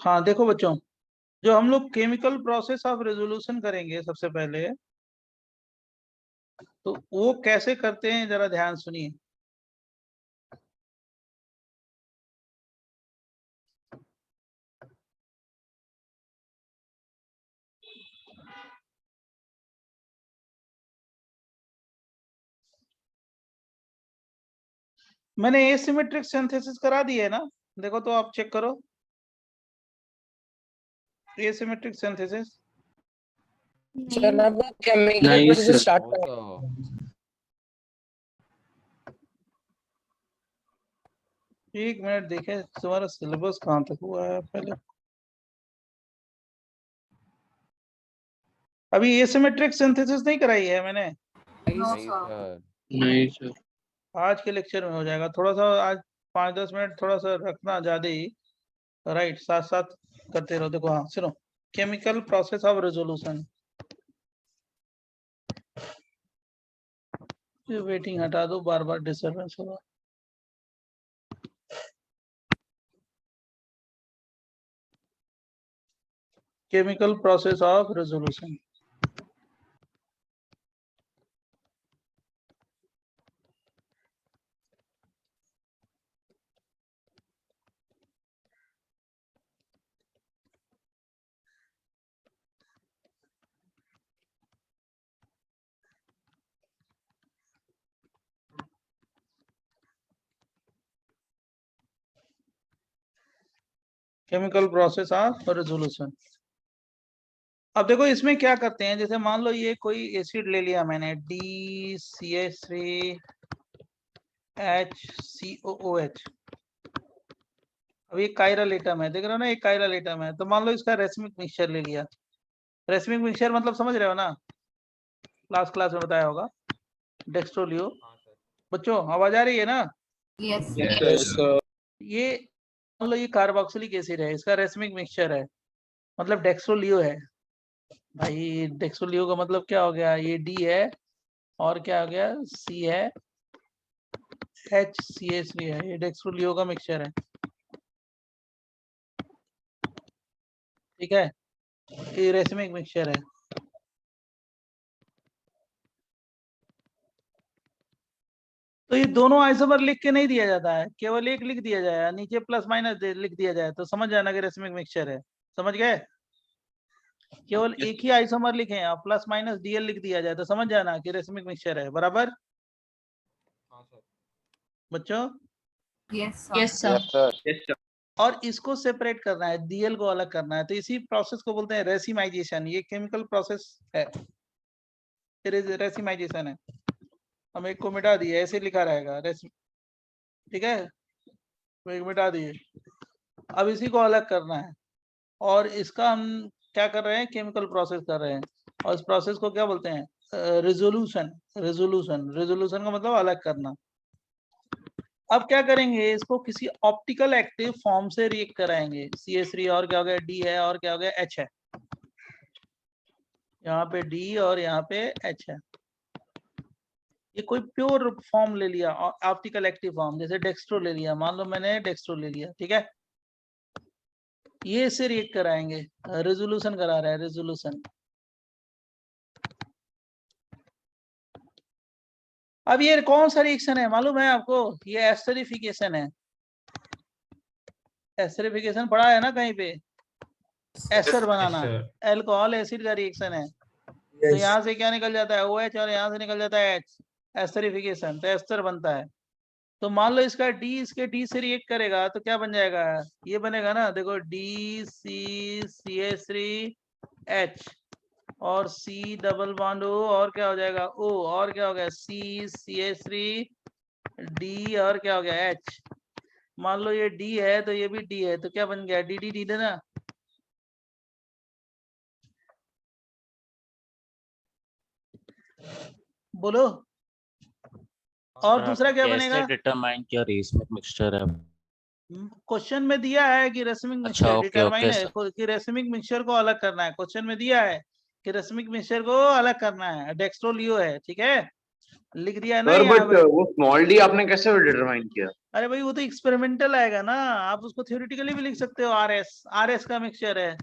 हाँ देखो बच्चों, जो हम लोग केमिकल प्रोसेस ऑफ रेजोल्यूशन करेंगे सबसे पहले, तो वो कैसे करते हैं जरा ध्यान सुनिए। मैंने एसिमेट्रिक सिंथेसिस करा दी है ना, देखो तो आप चेक करो एसिमेट्रिक सिंथेसिस। सर अब केमिकल नहीं प्रोसेस सर। स्टार्ट वो करें। तो एक मिनट देखे तुम्हारा सिलेबस कहाँ तक हुआ है पहले। अभी एसिमेट्रिक सिंथेसिस नहीं कराई है मैंने, नहीं सर। नहीं सर। आज के लेक्चर में हो जाएगा। थोड़ा सा आज 5-10 मिनट थोड़ा सा रखना ज्यादा ही, राइट, साथ साथ करते रहो। देखो हाँ सुनो, केमिकल प्रोसेस ऑफ रेजोल्यूशन, ये वेटिंग हटा दो, बार बार डिस्टर्बेंस होगा। Chemical process of resolution, chemical process of resolution. अब देखो इसमें क्या करते हैं, जैसे मान लो ये कोई एसिड ले लिया मैंने, DCH3HCOOH। अब ये कायरल एटम है, देख रहे हो ना, एक कायरल एटम है। तो मान लो इसका रेसमिक मिक्सचर ले लिया। रेसमिक मिक्सचर मतलब समझ रहे हो ना, लास्ट क्लास में बताया होगा, डेक्स्ट्रोलियो। बच्चों आवाज आ रही है ना? Yes sir. ये मान लो ये कार्बोक्सिलिक एसिड है, इसका रेसमिक मिक्सचर है, मतलब डेक्स्ट्रोलियो है। भाई डेक्स्ट्रोलियो का मतलब क्या हो गया, ये डी है और क्या हो गया, सी है, HCH3 है। ये डेक्स्ट्रोलियो का मिक्सचर है, ठीक है, ये रेसमिक मिक्सचर है। तो ये दोनों आइसोमर लिख के नहीं दिया जाता है, केवल एक लिख दिया जाए, नीचे प्लस माइनस लिख दिया जाए, तो समझ जाना कि रेसमिक मिक्सचर है। समझ गए? केवल एक ही आइसोमर लिखे हैं, प्लस माइनस DL लिख दिया जाए तो समझ जाना कि रेसमिक मिक्सचर है। बराबर बच्चों? Yes yes sir sir. और इसको सेपरेट करना है, DL को अलग करना है, तो इसी प्रोसेस को बोलते हैं रेसिमाइजेशन। ये केमिकल प्रोसेस है, रेसिमाइजेशन है। हम एक को मिटा दिए, ऐसे लिखा रहेगा ठीक है, तो एक मिटा दिए। अब इसी को अलग करना है, और इसका हम क्या कर रहे हैं, केमिकल प्रोसेस कर रहे हैं। और इस प्रोसेस को क्या बोलते हैं, रेजोल्यूशन। रेजोल्यूशन का मतलब अलग करना। अब क्या करेंगे, इसको किसी ऑप्टिकल एक्टिव फॉर्म से रिएक्ट कराएंगे। CH3 और क्या हो गया, D है, और क्या हो गया, H है। यहाँ पे D और यहाँ पे H है। ये कोई प्योर फॉर्म ले लिया, ऑप्टिकल एक्टिव फॉर्म, जैसे डेक्स्ट्रो ले लिया, मान लो मैंने डेक्स्ट्रो ले लिया, ठीक है। ये इससे रिएक्ट कराएंगे, रेजोल्यूशन करा रहा है, रेजोल्यूशन। अब ये कौन सा रिएक्शन है मालूम है आपको, ये एस्टरिफिकेशन है। एस्टरिफिकेशन पढ़ा है ना कहीं पे, एस्टर बनाना, अल्कोहल एसिड का रिएक्शन है। तो यहाँ से क्या निकल जाता है, OH, और यहाँ से निकल जाता है H, एस्टरिफिकेशन, तो एस्टर बनता है। तो मान लो इसका D इसके D से रिएक्ट करेगा तो क्या बन जाएगा, ये बनेगा ना, देखो DCCH3H और C डबल बॉन्ड O, और क्या हो जाएगा O, और क्या हो गया CCH3D, और क्या हो गया H। मान लो ये D है तो ये भी D है, तो क्या बन गया, DD ना। बोलो, और दूसरा क्या बनेगा, कैसे डिटरमाइन किया रेसमिक मिक्सचर है? क्वेश्चन में दिया है कि रेसमिक अच्छा, मिक्सचर ओके, डिटरमाइन ओके, है कि रेसमिक मिक्सचर को अलग करना है। क्वेश्चन में दिया है कि रेसमिक मिक्सचर को अलग करना है, डेक्स्ट्रोलियो है, ठीक है, लिख दिया है ना सर यहाँ बट पे। वो स्मॉल डी आपने कैसे डिटरमाइन किया? अरे भाई वो तो एक्सपेरिमेंटल आएगा ना, आप उसको थ्योरेटिकली भी लिख सकते हो। आरएस का मिक्सचर है,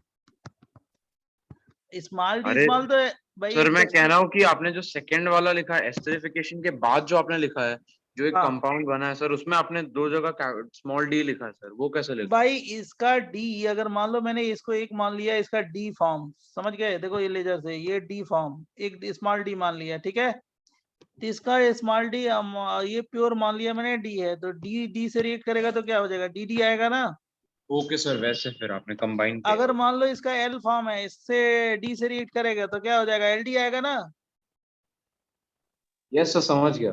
स्मॉल डी अरे स्मॉल तो है भाई। सर मैं कह रहा हूँ कि आपने जो सेकंड वाला लिखा है एस्टरिफिकेशन के बाद जो आपने लिखा है, जो एक हाँ कंपाउंड बना है सर, उसमें आपने दो जगह स्मॉल डी लिखा है सर, वो कैसे लिखा? भाई इसका डी, अगर मान लो मैंने इसको एक मान लिया, इसका डी फॉर्म, समझ गए? देखो ये लेजर से ये डी फॉर्म, एक स्मॉल डी मान लिया, ठीक है? तो इसका स्मॉल डी ये प्योर मान लिया मैंने डी है, तो डी डी से रिएक्ट करेगा तो क्या हो जाएगा? डी डी आएगा ना। ओके सर, वैसे फिर आपने कंबाइन किया। अगर मान लो इसका एल फॉर्म है, इससे डी से रिएक्ट करेगा तो क्या हो जाएगा? एल डी आएगा ना। यस सर, समझ गया।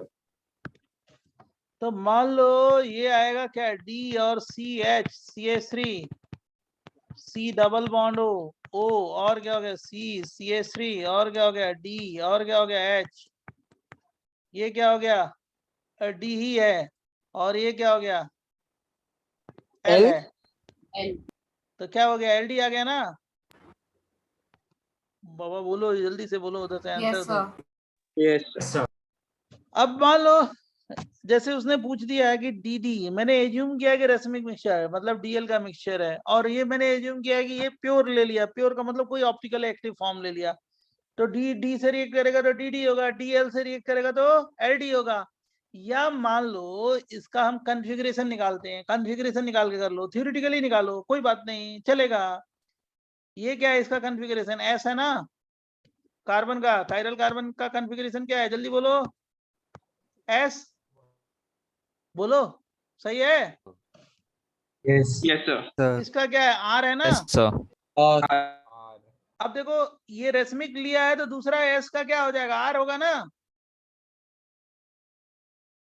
तो मान लो ये आएगा क्या? डी और C H C H three, C double bond O, और क्या हो गया? सी सी एच थ्री, और क्या हो गया? डी, और क्या हो गया? एच। ये क्या हो गया? डी ही है, और ये क्या हो गया? L L? है। L. तो क्या हो गया? एल डी आ गया ना। बाबा बोलो, जल्दी से बोलो, उधर से Yes, आंसर दो। sir. Yes sir. अब मान लो जैसे उसने पूछ दिया है कि डी डी, मैंने एज्यूम किया कि रेसमिक मिक्सचर है, मतलब डीएल का मिक्सचर है, और ये मैंने एज्यूम किया कि ये प्योर ले लिया। प्योर का मतलब कोई ऑप्टिकल एक्टिव फॉर्म ले लिया, तो डी डी से रिएक्ट करेगा तो डी डी होगा, डीएल से रिएक्ट करेगा तो एल डी होगा। या मान लो इसका हम कन्फिग्रेशन निकालते हैं, कन्फिग्रेशन निकाल के कर लो, थ्योरेटिकली निकालो, कोई बात नहीं, चलेगा। ये क्या है इसका कन्फिग्रेशन? एस है ना, कार्बन का, कायरल कार्बन का कन्फिग्रेशन क्या है? जल्दी बोलो। एस बोलो, सही है? Yes sir. इसका क्या है? आर है ना। Yes, sir. और अब देखो ये रेसमिक लिया है तो दूसरा एस का क्या हो जाएगा? आर होगा ना।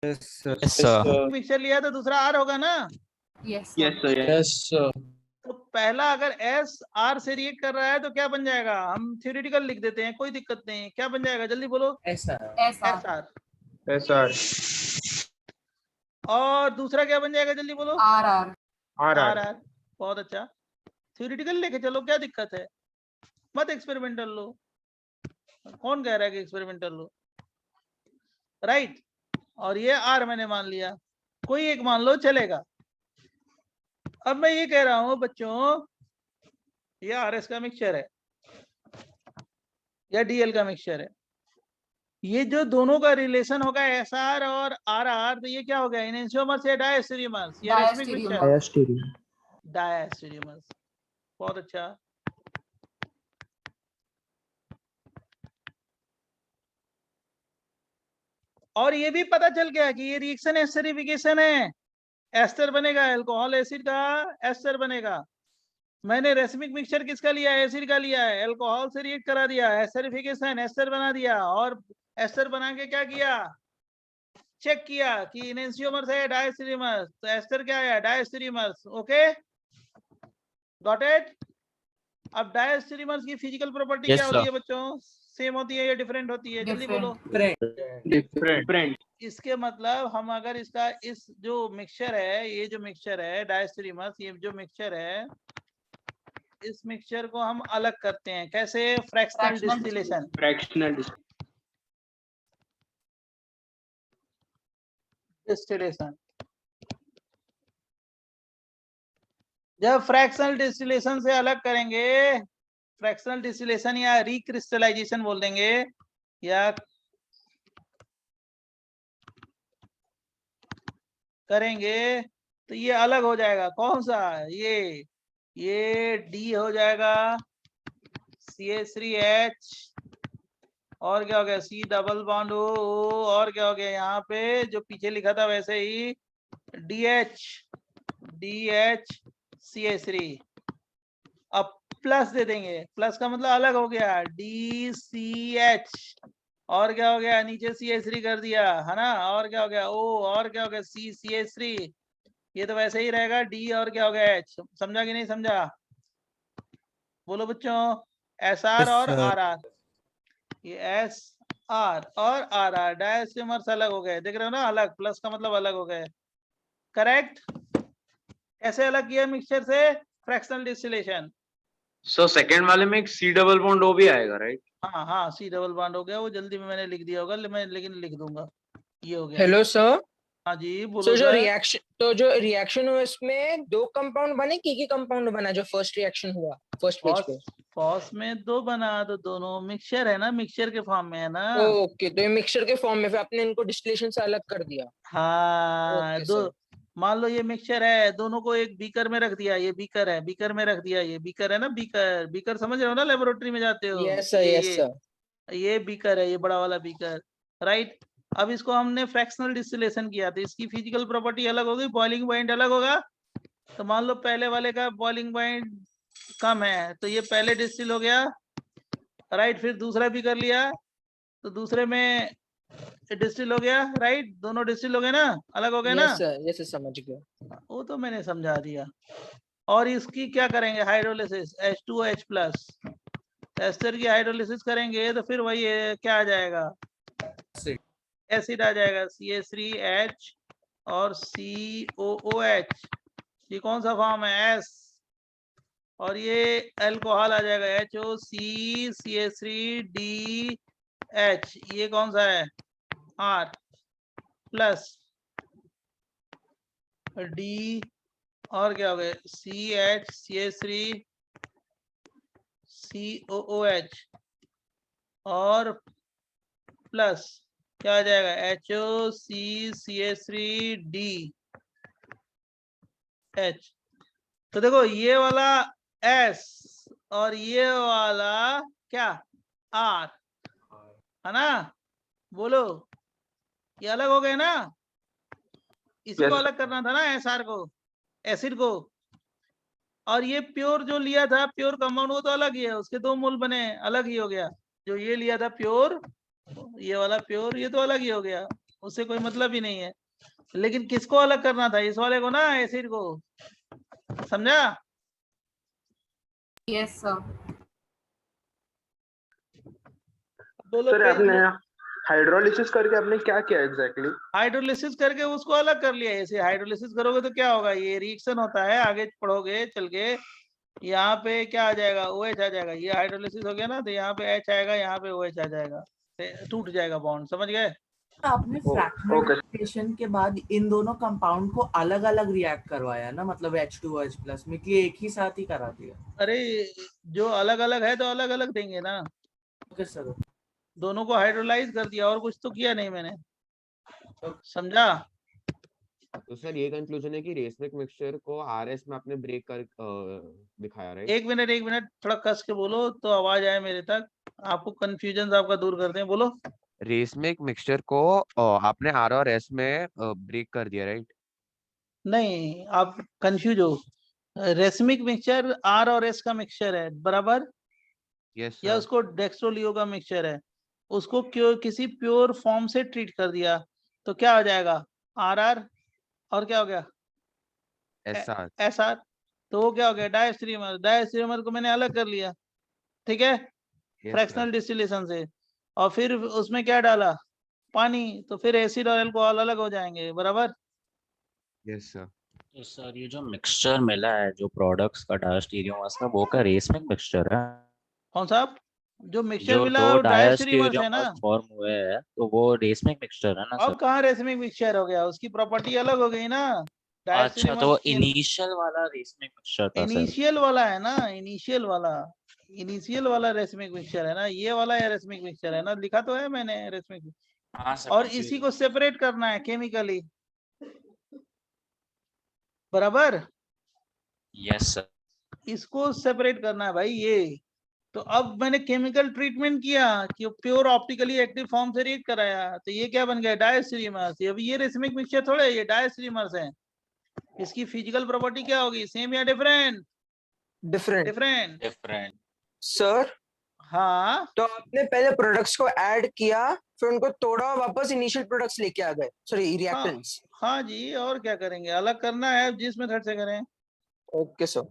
Yes sir. Yes, sir. Mixture लिया है तो दूसरा आर होगा ना। Yes, sir. Yes sir. तो पहला अगर एस आर से रिएक्ट कर रहा है तो क्या बन जाएगा? हम थ्योरेटिकल लिख देते हैं, कोई दिक्कत नहीं। क्या बन जाएगा? जल्दी बोलो। ऐसा S SR. R. Yes sir. और दूसरा क्या बन जाएगा? जल्दी बोलो। RR. R R R. R. बहुत अच्छा, थ्योरेटिकल लेके चलो, क्या दिक्कत है? मत एक्सपेरिमेंटल लो। कौन कह रहा है कि एक्सपेरिमेंटल लो? राइट। और ये आर मैंने मान लिया, कोई एक मान लो, चलेगा। अब मैं ये कह रहा हूं बच्चों, ये आरएस का मिक्सचर है या डीएल का मिक्सचर है, ये जो दोनों का रिलेशन होगा एसआर और आरआर, तो ये क्या हो गया? इनेंशियोमर्स या डायस्टेरियोमर्स? या रेसमिक मिक्सचर? Diastereomers. डायस्टेरियोमर्स। बहुत अच्छा। और ये भी पता चल गया कि ये रिएक्शन एस्टरिफिकेशन है, एस्टर बनेगा, अल्कोहल एसिड का एस्टर बनेगा। मैंने रेसमिक मिक्सचर किसका लिया है? एसिड का लिया है, अल्कोहल से रिएक्ट करा दिया, एस्टरिफिकेशन, एस्टर बना दिया, और एस्टर बना के क्या किया? चेक किया कि इनेंशियोमर्स है डायस्टेरियोमर्स, तो एस्टर क्या है? डायस्टेरियोमर्स। Okay, got it? अब डायस्टेरियोमर्स की फिजिकल प्रॉपर्टी Yes, क्या होती sir. है बच्चों? सेम होती है या डिफरेंट होती है? जल्दी बोलो। डिफरेंट। इसके मतलब हम अगर इसका इस जो मिक्सचर है, ये जो मिक्सचर है डायस्टेरियोमर्स, ये जो मिक्सचर है, इस मिक्सचर को हम अलग करते हैं। कैसे? Fractional Fractional distillation. डिस्टिलेशन। जब फ्रैक्शनल डिस्टिलेशन से अलग करेंगे, फ्रैक्शनल डिस्टिलेशन या रिक्रिस्टलाइजेशन बोल देंगे, या करेंगे, तो ये अलग हो जाएगा। कौन सा? ये डी हो जाएगा, CH3H, और क्या हो गया? C डबल बॉन्ड O, और क्या हो गया? यहाँ पे जो पीछे लिखा था वैसे ही DH CH3। अब प्लस दे देंगे, प्लस का मतलब अलग हो गया, DCH, और क्या हो गया? नीचे CH3 कर दिया है ना, और क्या हो गया? O, और क्या हो गया? CH3। ये तो वैसे ही रहेगा, D, और क्या हो गया? H। समझा कि नहीं समझा? बोलो बच्चों। SR Yes, और sir. RR, ये SR और RR डायस्टेरियोमर्स अलग हो गए, देख रहे हो ना? अलग, प्लस का मतलब अलग हो गए। करेक्ट? कैसे अलग किया मिक्सचर से? Fractional distillation. सो सेकंड वाले में एक सी डबल बॉन्ड ओ भी आएगा, राइट? हाँ हाँ, C डबल बॉन्ड हो गया, वो जल्दी में मैंने लिख दिया होगा, मैं लेकिन लिख दूंगा। ये हो गया। Hello sir. हाँ जी बोलो सो जो सर। रिएक्शन, तो जो रिएक्शन हुआ इसमें दो कंपाउंड बने की कंपाउंड बना जो फर्स्ट रिएक्शन हुआ फर्स्ट पेज पे? फॉस में दो बना, तो दोनों मिक्सचर है ना, मिक्सचर के फॉर्म में है ना। ओके, तो ये मिक्सचर के फॉर्म में फिर आपने इनको डिस्टिलेशन से अलग कर दिया। हाँ ओके दो, सर। मान लो ये मिक्सचर है, दोनों को एक बीकर में रख दिया, ये बीकर है, बीकर में रख दिया, ये बीकर है ना, बीकर, बीकर समझ रहे हो ना, लेबोरेटरी में जाते हो। Yes sir, yes sir. ये बीकर है, ये बड़ा वाला बीकर, राइट। अब इसको हमने फ्रैक्शनल डिस्टिलेशन किया, तो इसकी फिजिकल प्रॉपर्टी अलग होगी, बॉइलिंग पॉइंट अलग होगा। तो मान लो पहले वाले का बॉइलिंग पॉइंट कम है, तो ये पहले डिस्टिल हो गया, राइट। फिर दूसरा भी कर लिया, तो दूसरे में डिस्टिल हो गया, राइट। दोनों डिस्टिल हो गए ना, अलग हो गए ना। यस सर, समझ गया। वो तो मैंने समझा दिया। और इसकी क्या करेंगे, हाइड्रोलिसिस, H2H+, एस्टर की हाइड्रोलिसिस करेंगे, तो फिर वही क्या आ जाएगा, एसिड आ जाएगा, CH3H और COOH। ये कौन सा फॉर्म है, S। और ये अल्कोहल आ जाएगा, HOCCH3DH। ये कौन सा है, R प्लस D। और क्या हो गया, CH CH3COOH और प्लस क्या आ जाएगा, HOCCH3DH। तो देखो ये वाला S और ये वाला क्या, R है ना, बोलो, ये अलग हो गए ना। इसको अलग करना था ना, SR को, एसिड को। और ये प्योर जो लिया था, प्योर कंपाउंड, वो तो अलग ही है, उसके दो मोल बने, अलग ही हो गया। जो ये लिया था प्योर, ये वाला प्योर, ये तो अलग ही हो गया, उससे कोई मतलब ही नहीं है। लेकिन किसको अलग करना था, इस वाले को ना, एसिड को, समझा। Yes, sir. बोलो सर आपने हाइड्रोलिसिस करके आपने क्या किया एग्जैक्टली? हाइड्रोलिसिस करके उसको अलग कर लिया। ऐसे हाइड्रोलिसिस करोगे तो क्या होगा, ये रिएक्शन होता है, आगे पढ़ोगे चल के, यहाँ पे क्या आ जाएगा, OH आ जाएगा। ये हाइड्रोलिसिस हो गया ना, तो यहाँ पे H आएगा, यहाँ पे OH आ जाएगा, टूट जाएगा बॉन्ड, समझ गए। आपने फ्रैक्शनल डिस्टिलेशन के बाद इन दोनों कंपाउंड को अलग अलग रिएक्ट करवाया ना, मतलब H2OH+ में, कि एक ही साथ ही करा दिया? अरे जो अलग अलग है तो अलग अलग देंगे ना। Okay sir. दोनों को हाइड्रोलाइज कर दिया, और कुछ तो किया नहीं मैंने, समझा। तो सर ये कंक्लूजन है कि रेसमिक मिक्सचर को आरएस में आपने ब्रेक कर दिखाया, राइट? एक मिनट, थोड़ा कस के बोलो तो आवाज आए मेरे तक, आपको कंफ्यूजन आपका दूर करते हैं, बोलो। रेसमिक मिक्सचर को आपने आर और एस में ब्रेक कर दिया, राइट? नहीं, आप कंफ्यूज हो। रेसमिक मिक्सचर R और S का मिक्सचर है, बराबर। यस या सर। उसको डेक्स्ट्रोलियो का मिक्सचर है, उसको क्यों किसी प्योर फॉर्म से ट्रीट कर दिया, तो क्या हो जाएगा, RR। और क्या हो गया, SR। SR। तो वो क्या हो गया, डायस्ट्रीमर। डायस्ट्रीमर को मैंने अलग कर लिया, ठीक है, फ्रैक्शनल डिस्टिलेशन से। और फिर उसमें क्या डाला, पानी, तो फिर एसिड और अल्कोहल अलग हो जाएंगे, बराबर। Yes sir. तो सर ये जो मिक्सचर मिला है जो प्रोडक्ट्स का डायस्टीरियम का, वो का रेसमिक मिक्सचर है? कौन सा, जो मिक्सचर जो मिला दो वो डायस्टीरियमर्स है ना। डायस्टीरियम फॉर्म हुए हैं तो वो रेसमिक मिक्सचर है ना सर? अब कहाँ रेसमिक मिक्सचर हो गया, उसकी प्रॉपर्टी अलग हो गई ना। अच्छा, तो वो डायस्टीरियमर्स इनिशियल वाला रेसमिक मिक्सचर था सर? इनिशियल वाला है ना, इनिशियल वाला रेसमिक मिक्सचर है ना, ये वाला रेसमिक मिक्सचर है ना, लिखा तो है मैंने रेसमिक। हाँ सर, और इसी को सेपरेट करना है केमिकली, बराबर। Yes sir. इसको सेपरेट करना है भाई, ये। तो अब मैंने केमिकल ट्रीटमेंट किया कि प्योर ऑप्टिकली एक्टिव फॉर्म से रिएक्ट कराया, तो ये क्या बन गया, डायस्टीरियमर्स। अब ये रेसमिक मिक्सचर थोड़े, ये डायस्टीरियमर्स हैं। इसकी फिजिकल प्रॉपर्टी क्या होगी, सेम या different? Different. Different. Different. Sir हाँ, तो आपने पहले प्रोडक्ट्स को ऐड किया, फिर उनको तोड़ा और वापस इनिशियल प्रोडक्ट्स लेके आ गए, सॉरी रिएक्टेंट्स। हाँ जी, और क्या करेंगे, अलग करना है, जिस मेथड से करें। Okay sir.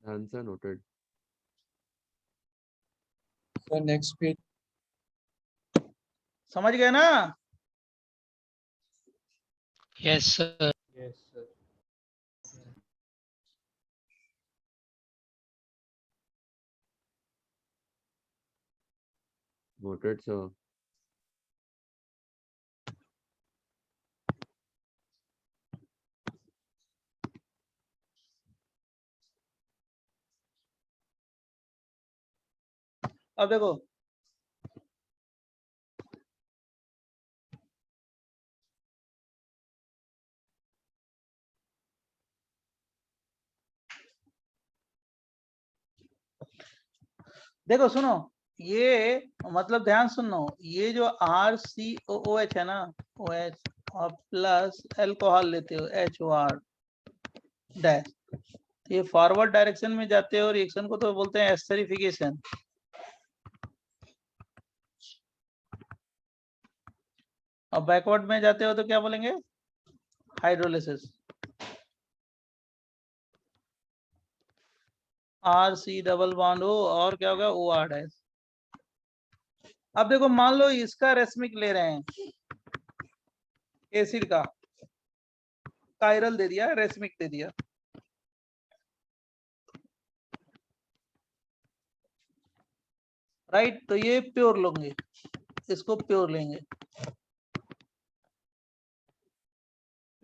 Answer noted. Sir next page. समझ गए ना। Yes sir. Yes, sir. Voted, sir. अब देखो देखो सुनो, ये मतलब ध्यान सुनो, ये जो RCOOH है ना, OH और प्लस अल्कोहल लेते हो HOR डैश, ये फॉरवर्ड डायरेक्शन में जाते हो, रिएक्शन को तो बोलते हैं एस्टरिफिकेशन। और बैकवर्ड में जाते हो तो क्या बोलेंगे? हाइड्रोलिसिस। RC डबल बॉन्ड हो और क्या होगा? OR dash. अब देखो मान लो इसका रेसमिक ले रहे हैं, एसिड का कायरल दे दिया, रेसमिक दे दिया, राइट? तो ये प्योर लेंगे, इसको प्योर लेंगे।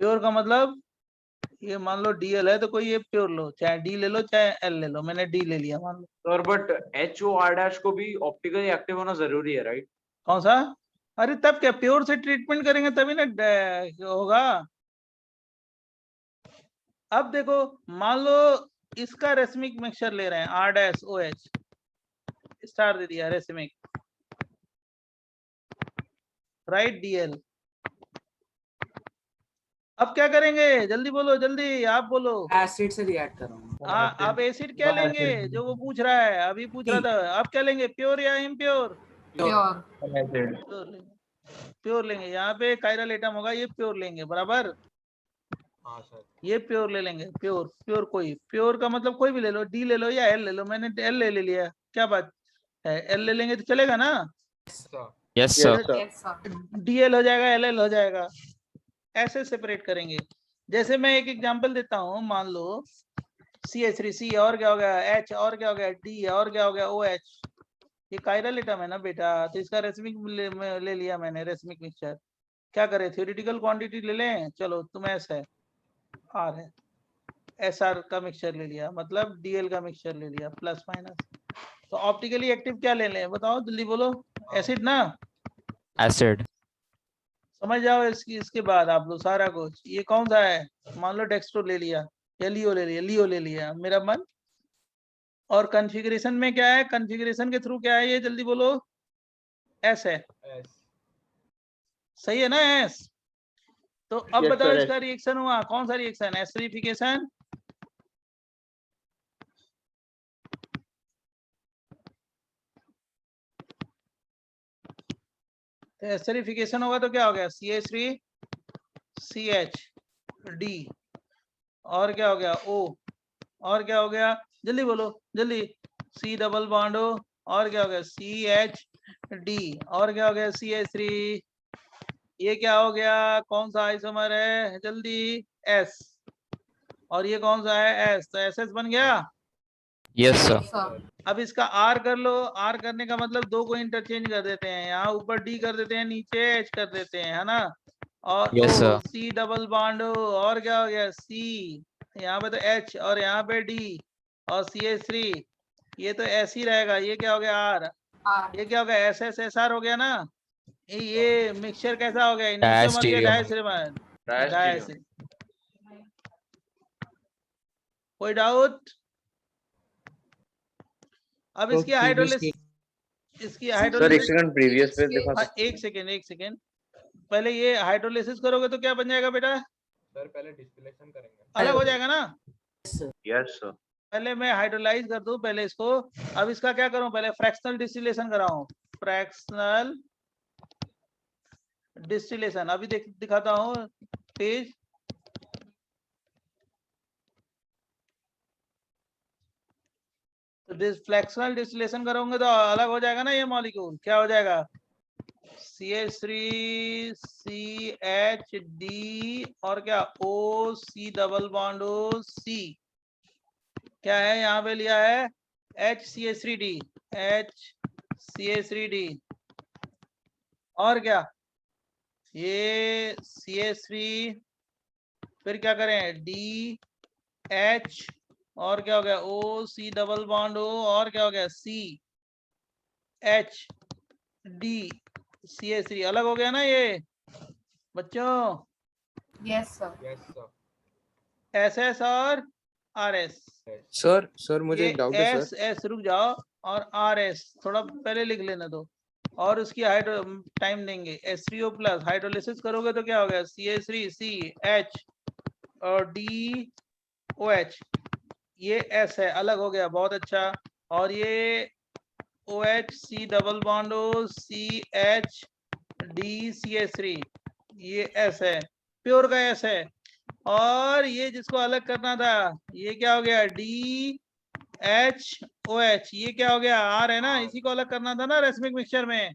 प्योर का मतलब ये मान लो DL है तो कोई ये प्योर लो, चाहे D ले लो चाहे L ले लो, मैंने D ले लिया मान लो। सर बट HOR' को भी ऑप्टिकली एक्टिव होना जरूरी है, राइट? कौन सा? अरे तब क्या प्योर से ट्रीटमेंट करेंगे तभी ना होगा। अब देखो मान लो इसका रेसमिक मिक्सचर ले रहे हैं, R'OH स्टार दे दिया रेसमिक, राइट? DL। अब क्या करेंगे? जल्दी बोलो, जल्दी आप बोलो। एसिड से रिएक्ट करूंगा। आप एसिड क्या लेंगे जो वो पूछ रहा है, अभी पूछ रहा था, आप क्या लेंगे? प्योर या इम्प्योर? Pure. प्योर लेंगे, प्योर लेंगे। यहाँ पे कायरल एटम होगा, ये प्योर लेंगे, बराबर? हाँ सर। ये प्योर ले लेंगे, प्योर। प्योर कोई, प्योर का मतलब कोई भी ले लो, D ले लो या L ले लो, मैंने L ले लिया, क्या बात है? L ले लेंगे तो चलेगा ना? Yes sir. Yes, sir. DL हो जाएगा, LL हो जाएगा, ऐसे सेपरेट करेंगे। जैसे मैं एक एग्जांपल देता हूँ, मान लो CH3C और क्या हो गया H और क्या हो गया D और क्या हो गया OH, ये कायरल एटम है ना बेटा, तो इसका रेसमिक ले लिया मैंने, रेसमिक मिक्सचर। क्या करें? थ्योरेटिकल क्वांटिटी ले लें, चलो तुम S है, R है, SR का मिक्सचर ले लिया, मतलब DL का मिक्सचर ले लिया, प्लस माइनस। तो ऑप्टिकली एक्टिव क्या ले लें बताओ, जल्दी बोलो। एसिड ना? एसिड। समझ जाओ इसके बाद आप लोग सारा कुछ। ये कौन सा है? मान लो डेक्स्ट्रो ले लिया या लियो ले लिया, लियो ले लिया, मेरा मन। और कॉन्फ़िगरेशन में क्या है? कॉन्फ़िगरेशन के थ्रू क्या है ये, जल्दी बोलो। S है, सही है ना? S। तो अब Yes, बताओ sir, इसका रिएक्शन हुआ, कौन सा रिएक्शन? एस्टरिफिकेशन। एस्टरिफिकेशन होगा तो क्या हो गया? CH3 CH D और क्या हो गया? O और क्या हो गया? जल्दी बोलो, जल्दी। C डबल बॉन्ड O और क्या हो गया? CH D और क्या हो गया? CH3। ये क्या हो गया? कौन सा आइसोमर है? जल्दी। S। और ये कौन सा है? S। तो SS बन गया। Yes sir. Yes, sir. अब इसका R कर लो। R करने का मतलब दो को इंटरचेंज कर देते हैं, यहाँ ऊपर D कर देते हैं, नीचे H कर देते हैं, है ना? और Yes, sir. C double bond और क्या हो गया? C। यहाँ पे तो H और यहाँ पे D और CH3, ये तो S ही रहेगा। ये क्या हो गया? R। R. ये क्या हो गया? SSSR हो गया ना? ये मिक्सचर कैसा हो गया? Diastereomers. डायस्टेरियम। कोई डाउट? अब तो इसकी previous हाइड्रोलिसिस, के- इसकी सर एक हाइड्रोलिसिस, सेकंड प्रीवियस पे दिखा हाँ, सकते हैं? एक सेकेंड। पहले ये हाइड्रोलिसिस करोगे तो क्या बन जाएगा बेटा? सर पहले डिस्टिलेशन करेंगे। अलग हो जाएगा ना? Yes sir. पहले मैं हाइड्रोलाइज कर दूं पहले इसको। अब इसका क्या करूं? पहले फ्रैक्शनल डिस्टिलेशन कराऊं, फ्रैक्शनल डिस्टिलेशन। अभी दिखाता हूं पेज। तो फ्रैक्शनल डिस्टिलेशन करोगे तो अलग हो जाएगा ना ये मॉलिक्यूल। क्या हो जाएगा? CH3 CHD और क्या OC डबल बॉन्ड OC, क्या है यहाँ पे लिया है HCH3D, HCH3D और क्या ये CH3, फिर क्या करें DH और क्या हो गया OC डबल बॉन्ड O और क्या हो गया CHD CH3, अलग हो गया ना ये बच्चों। Yes, sir. Yes sir. SS और RS, सर मुझे ये एक डाउट है सर। SS रुक जाओ और RS थोड़ा पहले लिख लेना दो, और उसकी हाइड्रो टाइम देंगे H3O प्लस, हाइड्रोलिसिस करोगे तो क्या हो गया CH3 CH और DOH, ये S है, अलग हो गया, बहुत अच्छा। और ये OH double bond CH DCH3, ये S है, प्योर का S है। और ये जिसको अलग करना था ये क्या हो गया DHOH, ये क्या हो गया R है ना, इसी को अलग करना था ना रेसमिक मिक्सचर में,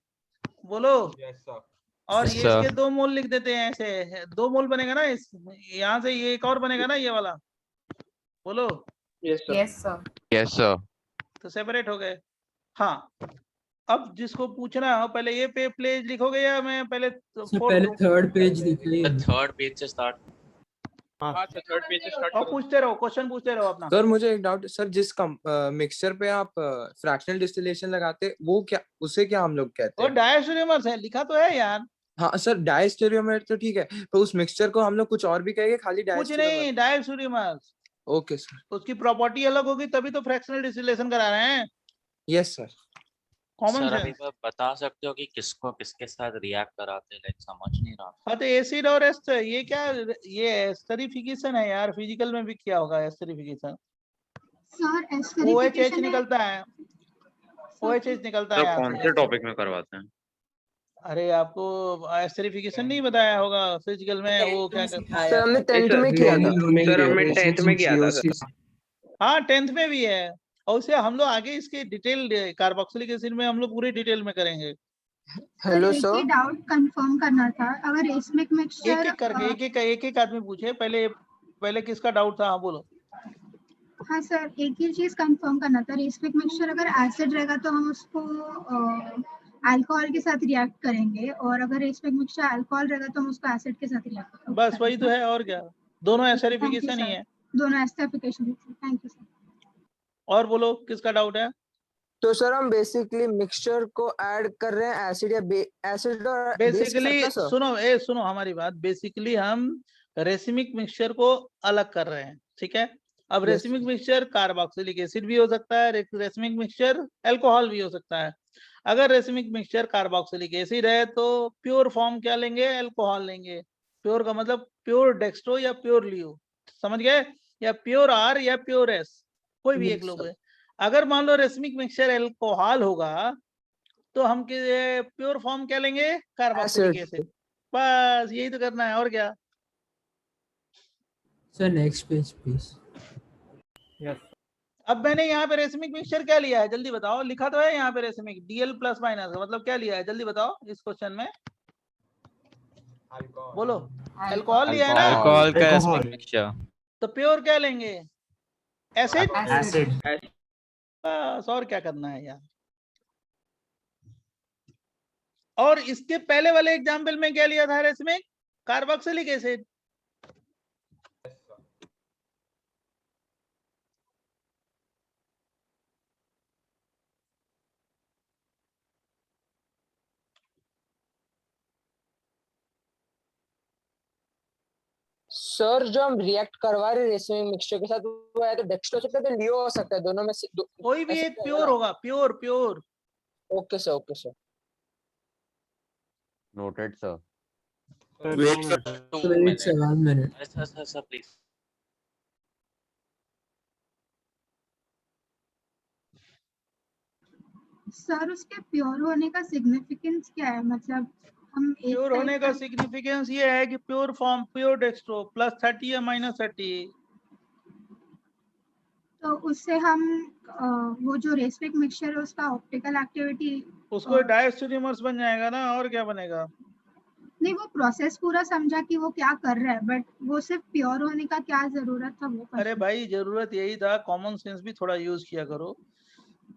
बोलो। Yes sir. और Yes, ये sir. इसके 2 मोल लिख देते हैं, ऐसे 2 मोल बनेगा ना, इस यहाँ से ये एक और बनेगा ना ये वाला, बोलो। Yes, sir. Yes sir. तो सेपरेट हो गए। हाँ, अब जिसको पूछना हो पहले ये पे पेज लिखोगे या मैं पहले पहले थर्ड पेज लिखिए। थर्ड पेज से स्टार्ट। हाँ सर, थर्ड पेज से स्टार्ट और करो। पूछते रहो, क्वेश्चन पूछते रहो अपना। सर मुझे एक डाउट सर, जिस मिक्सचर पे आप फ्रैक्शनल डिस्टिलेशन लगाते वो क्या, उसे क्या हम लोग कहते और हैं? डायस्टोरियमर्स है, लिखा तो है यार। हाँ सर, डायस्टेरियोमेर तो ठीक है, तो उस मिक्सचर को हम लोग कुछ और भी कहेंगे, खाली कुछ डायस्टेरियोमेर? नहीं, डायस्टोरियमर्स, ओके सर। उसकी प्रॉपर्टी अलग होगी तभी तो फ्रैक्शनल डिस्टिलेशन करा रहे हैं, यस सर। कॉमन सर अभी सेंस। तो बता सकते हो कि किसको किसके साथ रिएक्ट कराते हैं, लाइक समझ नहीं रहा। हाँ तो एसिड और एस्टर, ये क्या, ये एस्टरिफिकेशन है यार, फिजिकल में भी किया होगा एस्टरिफिकेशन। Sir, OHH निकलता है, OHH निकलता है तो यहाँ कौन से। से टॉपिक में करवाते हैं? अरे आपको एस्टरिफिकेशन नहीं बताया होगा फिजिकल में, वो क्या कर... सर हमने 10th में किया था। सर हमने 10th में किया था सर। हाँ 10th में भी है, और उसे हम लोग आगे इसके डिटेल कार्बोक्सिलिक एसिड में हम लोग पूरी डिटेल में करेंगे। Hello sir. डाउट कंफर्म करना था, अगर रेसमिक एक मिक्सचर एक करके एक आदमी पूछे, पहले किसका डाउट था, हाँ बोलो। हाँ सर, एक ही चीज कंफर्म करना था, रेसमिक मिक्सचर अगर एसिड रहेगा तो हम उसको अल्कोहल के साथ रिएक्ट करेंगे, और अगर रेसमिक मिक्सचर अल्कोहल रहेगा तो हम उसको एसिड के साथ रिएक्ट करेंगे। बस वही तो है, और क्या, दोनों एस्टरिफिकेशन ही है। दोनों एस्टरिफिकेशन। Thank you sir. और बोलो किसका डाउट है। तो सर हम बेसिकली मिक्सचर को ऐड कर रहे हैं एसिड या एसिड और बेसिकली सुनो हमारी बात, बेसिकली हम रेसिमिक मिक्सचर को अलग कर रहे हैं, ठीक है। अब Yes. Racemic mixture carboxylic acid भी हो सकता है, रेसिमिक मिक्सचर अल्कोहल भी हो सकता है। अगर रेसिमिक मिक्सचर कार्बोक्सिलिक एसिड है तो प्योर फॉर्म क्या लेंगे, अल्कोहल लेंगे। प्योर का मतलब प्योर डेक्स्ट्रो या प्योर लियो, समझ गए, या प्योर आर या प्योर एस, कोई भी एक लोग है। अगर मान लो रेसिमिक मिक्सचर अल्कोहल होगा तो हम प्योर फॉर्म क्या लेंगे, कार्बोक्सिलिक एसिड। बस यही तो करना है, और क्या। Sir next page please. अब मैंने यहाँ पे रेसिमिक मिक्सचर क्या लिया है, जल्दी बताओ, लिखा तो है यहाँ पे रेसिमिक DL प्लस माइनस, मतलब क्या लिया है, जल्दी बताओ इस क्वेश्चन में, अल्कोहल। बोलो। अल्कोहल लिया है ना, अल्कोहल का रेसिमिक मिक्सचर। तो प्योर क्या लेंगे, एसिड। एसिड। बस, और क्या करना है यार। और इसके पहले वाले एग्जाम्पल में क्या लिया था रेसिमिक, कार्बोक्सिलिक एसिड। सर जो हम रिएक्ट करवा रहे रेसिमिक मिक्सचर के साथ वो है तो डेक्स्ट्रो हो सकता है तो लियो हो सकता है, दोनों में से कोई भी एक प्योर होगा, pure. Okay sir, okay sir. Noted sir. Wait sir, 1 minute। sir please। Sir उसके प्योर होने का सिग्निफिकेंस क्या है, मतलब हम एक प्योर होने का सिग्निफिकेंस ये है कि प्योर फॉर्म, प्योर डेक्स्ट्रो +30 या -30, तो उससे हम वो जो रेसमिक मिक्सचर है उसका ऑप्टिकल एक्टिविटी उसको और- डायस्टेरियोमर्स बन जाएगा ना, और क्या बनेगा? नहीं, वो प्रोसेस पूरा समझा कि वो क्या कर रहा है, बट वो सिर्फ प्योर होने का क्या जरूरत था वो अरे question। भाई जरूरत यही था, कॉमन सेंस भी थोड़ा यूज किया करो,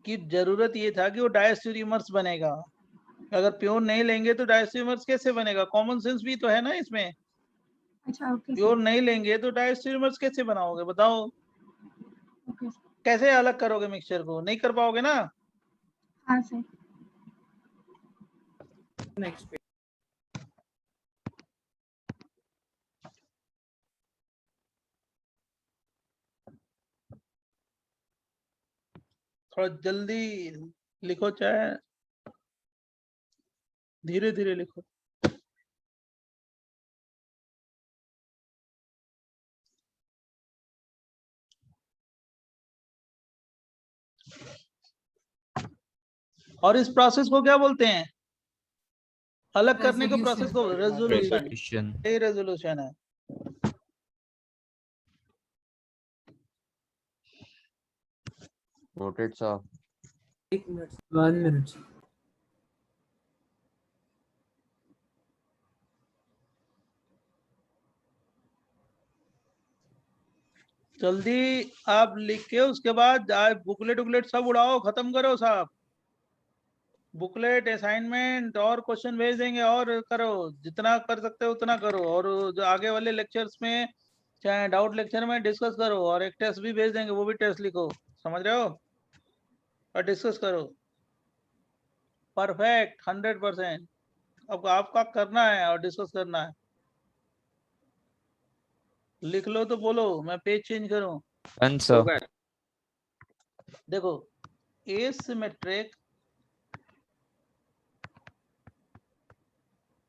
कि जरूरत ये था कि वो डायस्टेरियोमर्स बनेगा। अगर प्योर नहीं लेंगे तो डायस्टेरियोमर्स कैसे बनेगा? कॉमन सेंस भी तो है ना इसमें। अच्छा, ओके प्योर सर, नहीं लेंगे तो डायस्टेरियोमर्स कैसे बनाओगे बताओ? Okay sir. कैसे अलग करोगे मिक्सचर को? नहीं कर पाओगे ना। हाँ सर। नेक्स्ट पे थोड़ा जल्दी लिखो, चाहे धीरे धीरे लिखो। और इस प्रोसेस को क्या बोलते हैं? अलग करने को प्रोसेस को रेजोल्यूशन। ये रेजोल्यूशन है। Noted, sir. 1 minute 1 minute. जल्दी आप लिख के उसके बाद बुकलेट उकलेट सब उड़ाओ, खत्म करो साहब। बुकलेट, असाइनमेंट और क्वेश्चन भेज देंगे, और करो जितना कर सकते हो उतना करो। और जो आगे वाले लेक्चर्स में, चाहे डाउट लेक्चर में डिस्कस करो, और एक टेस्ट भी भेज देंगे, वो भी टेस्ट लिखो, समझ रहे हो, और डिस्कस करो। परफेक्ट 100%। अब आपका करना है और डिस्कस करना है। लिख लो तो बोलो, मैं पेज चेंज करूं। देखो, एसिमेट्रिक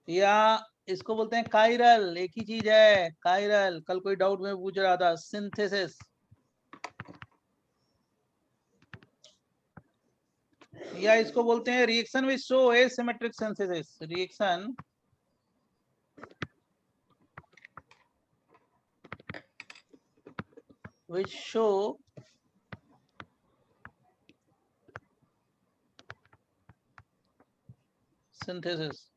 या इसको बोलते हैं काइरल, एक ही चीज है काइरल। कल कोई डाउट में पूछ रहा था, सिंथेसिस, या इसको बोलते हैं reaction which show asymmetric synthesis. Reaction which show synthesis.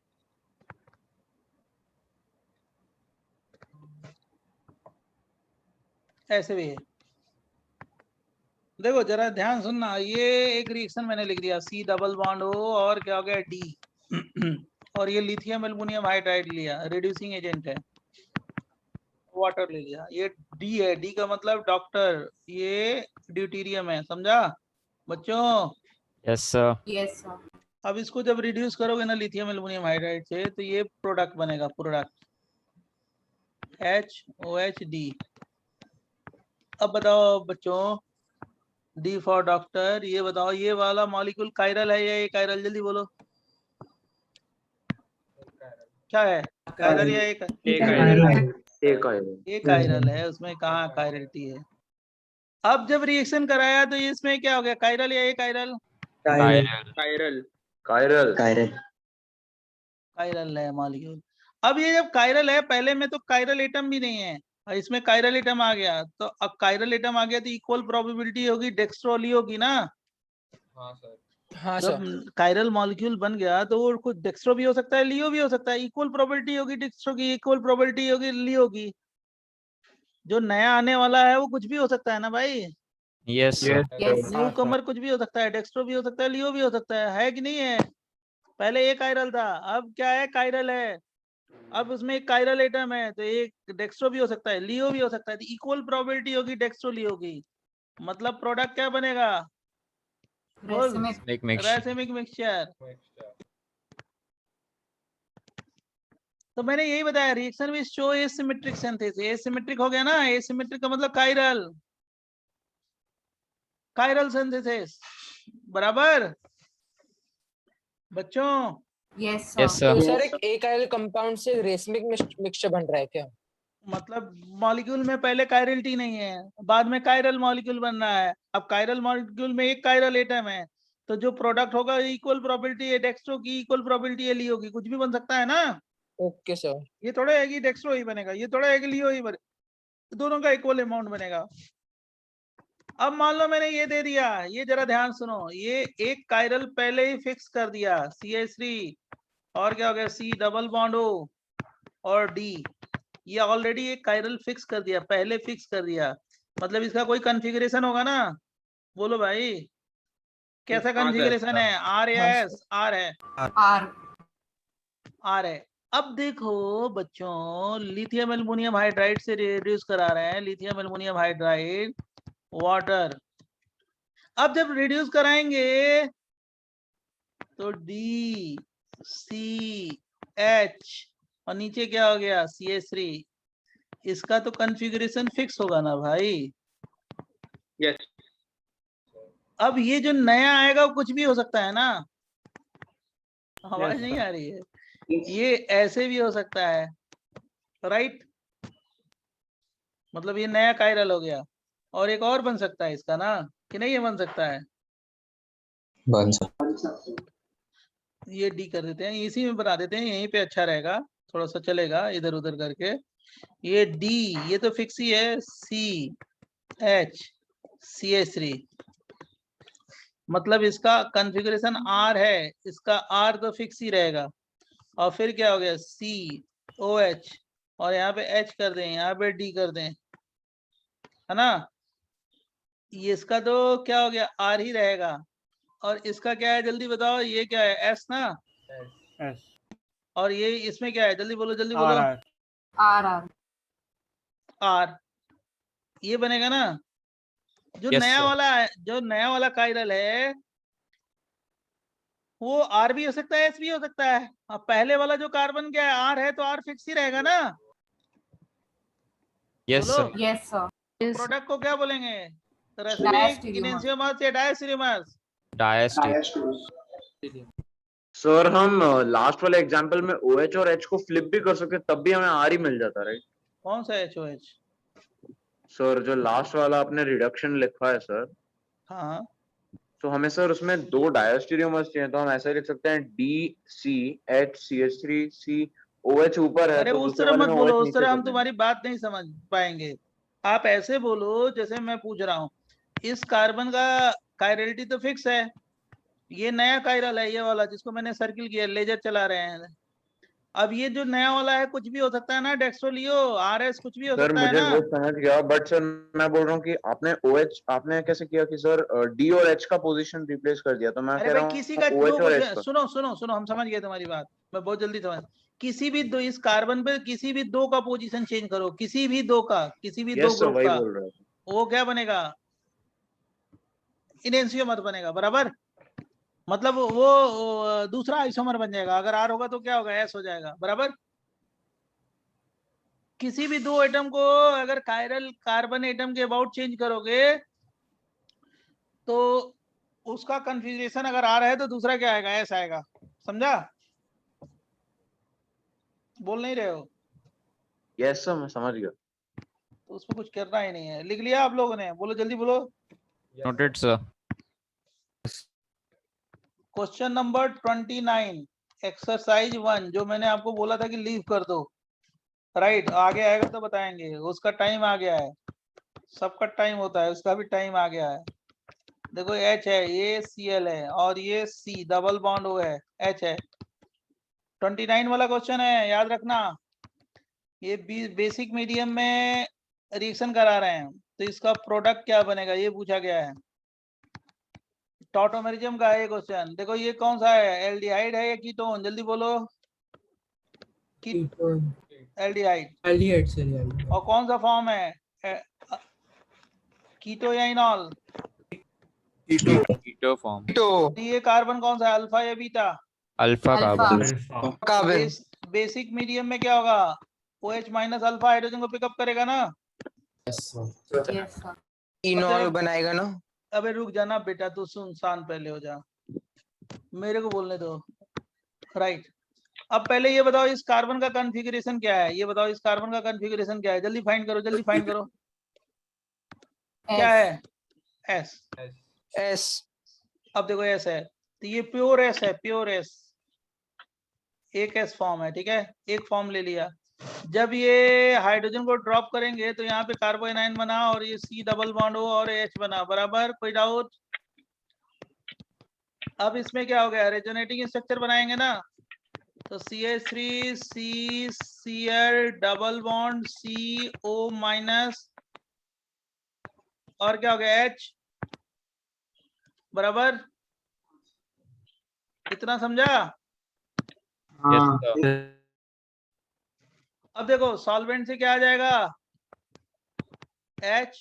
ऐसे भी है। देखो जरा ध्यान सुनना, ये एक रिएक्शन मैंने लिख दिया, सी डबल बॉन्ड हो और क्या हो गया डी और ये लिथियम एल्युमिनियम हाइड्राइड लिया, रिड्यूसिंग एजेंट है, वाटर ले लिया। ये डी है, डी का मतलब डॉक्टर, ये ड्यूटीरियम है, समझा बच्चों? Yes sir. Yes, sir. अब इसको जब रिड्यूस करोगे ना लिथियम एल्युमिनियम हाइड्राइड से, तो ये प्रोडक्ट बनेगा, प्रोडक्ट HOHD। अब बताओ बच्चों, डी फॉर डॉक्टर, ये बताओ ये वाला मॉलिक्यूल कायरल है या ये कायरल? जल्दी बोलो, क्या है, कायरल या एक? ये कायरल है, उसमें कहाँ कायरलिटी है? अब जब रिएक्शन कराया तो इसमें क्या हो गया, कायरल या ये कायरल? कायरल कायरल है मॉलिक्यूल। अब ये जब कायरल है, पहले में तो कायरल एटम भी नहीं है, और इसमें कायरल एटम आ गया, तो अब कायरल एटम आ गया तो इक्वल प्रोबेबिलिटी होगी डेक्स्ट्रो लियो की ना। हाँ जब सर। कायरल मॉलिक्यूल बन गया तो वो कुछ डेक्स्ट्रो भी हो सकता है, लियो भी हो सकता है। इक्वल प्रोबेबिलिटी होगी डेक्स्ट्रो की, इक्वल प्रोबेबिलिटी होगी लियो की। जो नया आने वाला है वो कुछ भी हो सकता है ना भाई। Yes sir. न्यू कमर कुछ भी हो सकता है, डेक्स्ट्रो भी हो सकता है, लियो भी हो सकता है कि नहीं है? पहले एक कायरल था, अब क्या है, कायरल है। अब उसमें एक कायरल एटम है, तो एक डेक्स्ट्रो भी हो सकता है, लियो भी हो सकता है। इक्वल प्रोबेबिलिटी होगी डेक्स्ट्रो लियो की, मतलब प्रोडक्ट क्या बनेगा? रैसिमिक मिक्सचर। तो मैंने यही बताया, reaction which show asymmetric synthesis. Asymmetric हो गया ना, एसिमेट्रिक का मतलब कायरल, कायरल सिंथेसिस, बराबर बच्चों? Yes, यस तो सर। सर एक एकाइल कंपाउंड से रेसमिक मिक्सचर बन रहा है क्या? मतलब मॉलिक्यूल में पहले कायरलिटी नहीं है, बाद में कायरल मॉलिक्यूल बन रहा है। अब कायरल मॉलिक्यूल में एक कायरल एटम है, तो जो प्रोडक्ट होगा इक्वल प्रोबेबिलिटी है डेक्स्ट्रो की, इक्वल प्रोबेबिलिटी है लियो की, कुछ भी बन सकता है ना। Okay sir. ये थोड़ा है कि डेक्स्ट्रो ही बनेगा, ये थोड़ा है कि लियो ही बनेगा, दोनों का इक्वल अमाउंट बनेगा। अब मान लो मैंने ये दे दिया, ये जरा ध्यान सुनो, ये एक कायरल पहले ही फिक्स कर दिया CH3, और क्या हो गया C डबल बॉन्ड O और D, ये ऑलरेडी एक कायरल फिक्स कर दिया, पहले फिक्स कर दिया, मतलब इसका कोई कॉन्फ़िगरेशन होगा ना, बोलो भाई कैसा कॉन्फ़िगरेशन है, R या S? R है, R है। अब देखो बच्चों, लिथियम एल्युमिनियम हाइड्राइड से रिड्यूस करा रहे हैं, लिथियम एल्युमिनियम हाइड्राइड वाटर। अब जब रिड्यूस कराएंगे तो D C H और नीचे क्या हो गया CH3, इसका तो कॉन्फ़िगरेशन फिक्स होगा ना भाई। यस अब ये जो नया आएगा वो कुछ भी हो सकता है ना, आवाज नहीं आ रही है, ये ऐसे भी हो सकता है, राइट? मतलब ये नया कायरल हो गया, और एक और बन सकता है इसका ना, कि नहीं ये बन सकता है? बन सकता। ये डी कर देते हैं, इसी में बना देते हैं, यहीं पे अच्छा रहेगा, थोड़ा सा चलेगा इधर उधर करके। ये डी, ये तो फिक्स ही है, सी एच CH3, मतलब इसका कॉन्फ़िगरेशन R है, इसका R तो फिक्स ही रहेगा, और फिर क्या हो गया COH, और यहाँ पे H कर दें, यहाँ पे D कर दें, है ना? ये इसका तो क्या हो गया, R ही रहेगा, और इसका क्या है जल्दी बताओ, ये क्या है S ना, S और ये इसमें क्या है, जल्दी बोलो जल्दी बोलो, R, ये बनेगा ना। जो Yes, नया sir. वाला है, जो नया वाला कायरल है वो R भी हो सकता है, S भी हो सकता है। अब पहले वाला जो कार्बन क्या है, R है, तो R फिक्स ही रहेगा ना। Yes, बोलो sir. प्रोडक्ट को क्या बोलेंगे, रेसिमिक, इनेंशियोमर्स या डायस्टेरियोमर्स? Diastase. सर हम लास्ट वाले एग्जांपल में OH और H को फ्लिप भी कर सकते, तब भी हमें R ही मिल जाता, राइट? कौन सा HOH? सर जो लास्ट वाला आपने रिडक्शन लिखा है सर, हाँ तो हमें सर उसमें 2 डायस्टेरियोमर्स चाहिए, तो हम ऐसे लिख सकते हैं DCHCH3COH ऊपर है अरे तो उस दूसरे तरह वाले मत में बोलो, OH उस नीचे तरह कर हम देंगे। तुम्हारी बात नहीं समझ पाएंगे। आप ऐसे बोलो जैसे मैं पूछ रहा हूँ, इस कार्बन का कायरलिटी तो फिक्स है, ये नया कायरल है, ये वाला जिसको मैंने सर्किल किया, लेजर चला रहे हैं। अब ये जो नया वाला है कुछ भी हो सकता है ना, डेक्स्ट्रोलियो RS कुछ भी हो सर सकता है मुझे ना। वो समझ गया, बट सर मैं बोल रहा हूँ कि आपने OH आपने कैसे किया कि सर D और H का पोजीशन रिप्लेस कर दिया, तो मैं अरे कह भाई रहा किसी हूँ का दो OH और H कुछ, का। सुनो सुनो सुनो, हम समझ गए तुम्हारी बात, मैं बहुत जल्दी समझ, किसी भी दो, इस कार्बन पे किसी भी दो का पोजीशन चेंज करो, किसी भी दो का, किसी भी दो यस सर, ग्रुप वही का, बोल रहा हूँ। वो क्या बनेगा, इनेंशियोमर बनेगा, बराबर। मतलब वो दूसरा आइसोमर बन जाएगा, अगर R होगा तो क्या होगा, S हो जाएगा, बराबर। किसी भी दो एटम को अगर कायरल कार्बन एटम के अबाउट चेंज करोगे तो उसका कन्फिग्रेशन अगर R है तो दूसरा क्या आएगा, S आएगा, समझा? बोल नहीं रहे हो? यस सर, मैं समझ गया। तो उसमें कुछ करना ही नहीं है, लिख लिया आप लोगों ने, बोलो जल्दी बोलो। Noted, sir. Question number 29 exercise 1, जो मैंने आपको बोला था कि लीव कर दो, राइट? आगे आएगा तो बताएंगे, उसका टाइम आ गया है, सबका टाइम होता है, उसका भी टाइम आ गया है। देखो H है, ये Cl है, और ये C डबल बॉन्ड O है, H है। 29 वाला क्वेश्चन है, याद रखना। ये बेसिक मीडियम में रिएक्शन करा रहे हैं, तो इसका प्रोडक्ट क्या बनेगा ये पूछा गया है। टॉटोमेरिज्म का है ये क्वेश्चन। देखो ये कौन सा है, एल्डिहाइड है या कीटोन, जल्दी बोलो। एल्डिहाइड। और कौन सा फॉर्म है, कीटो या इनॉल? Keto form. ये कार्बन कौन सा है, अल्फा या beta? Alpha carbon. Carbon basic medium में क्या होगा, OH माइनस अल्फा हाइड्रोजन को पिकअप करेगा ना। इनॉल बनाएगा ना। अबे रुक जाना बेटा, तू सुनसान पहले हो जा, मेरे को बोलने दो, राइट? अब पहले ये बताओ इस कार्बन का कॉन्फ़िगरेशन क्या है, ये बताओ इस कार्बन का कॉन्फ़िगरेशन क्या है, जल्दी फाइंड करो, जल्दी फाइंड करो। क्या है, एस। अब देखो S है, तो ये प्योर S है, प्योर S, एक S फॉर्म है, ठीक है, एक फॉर्म ले लिया। जब ये हाइड्रोजन को ड्रॉप करेंगे तो यहाँ पे कार्बन आयन बना और ये C डबल बॉन्ड हो और H बना, बराबर, कोई डाउट? अब इसमें क्या हो गया, रेजोनेटिंग स्ट्रक्चर बनाएंगे ना, तो CH3 CCl double bond CO minus और क्या हो गया H, बराबर, इतना समझा? Yes, sir. अब देखो सॉल्वेंट से क्या आ जाएगा, H,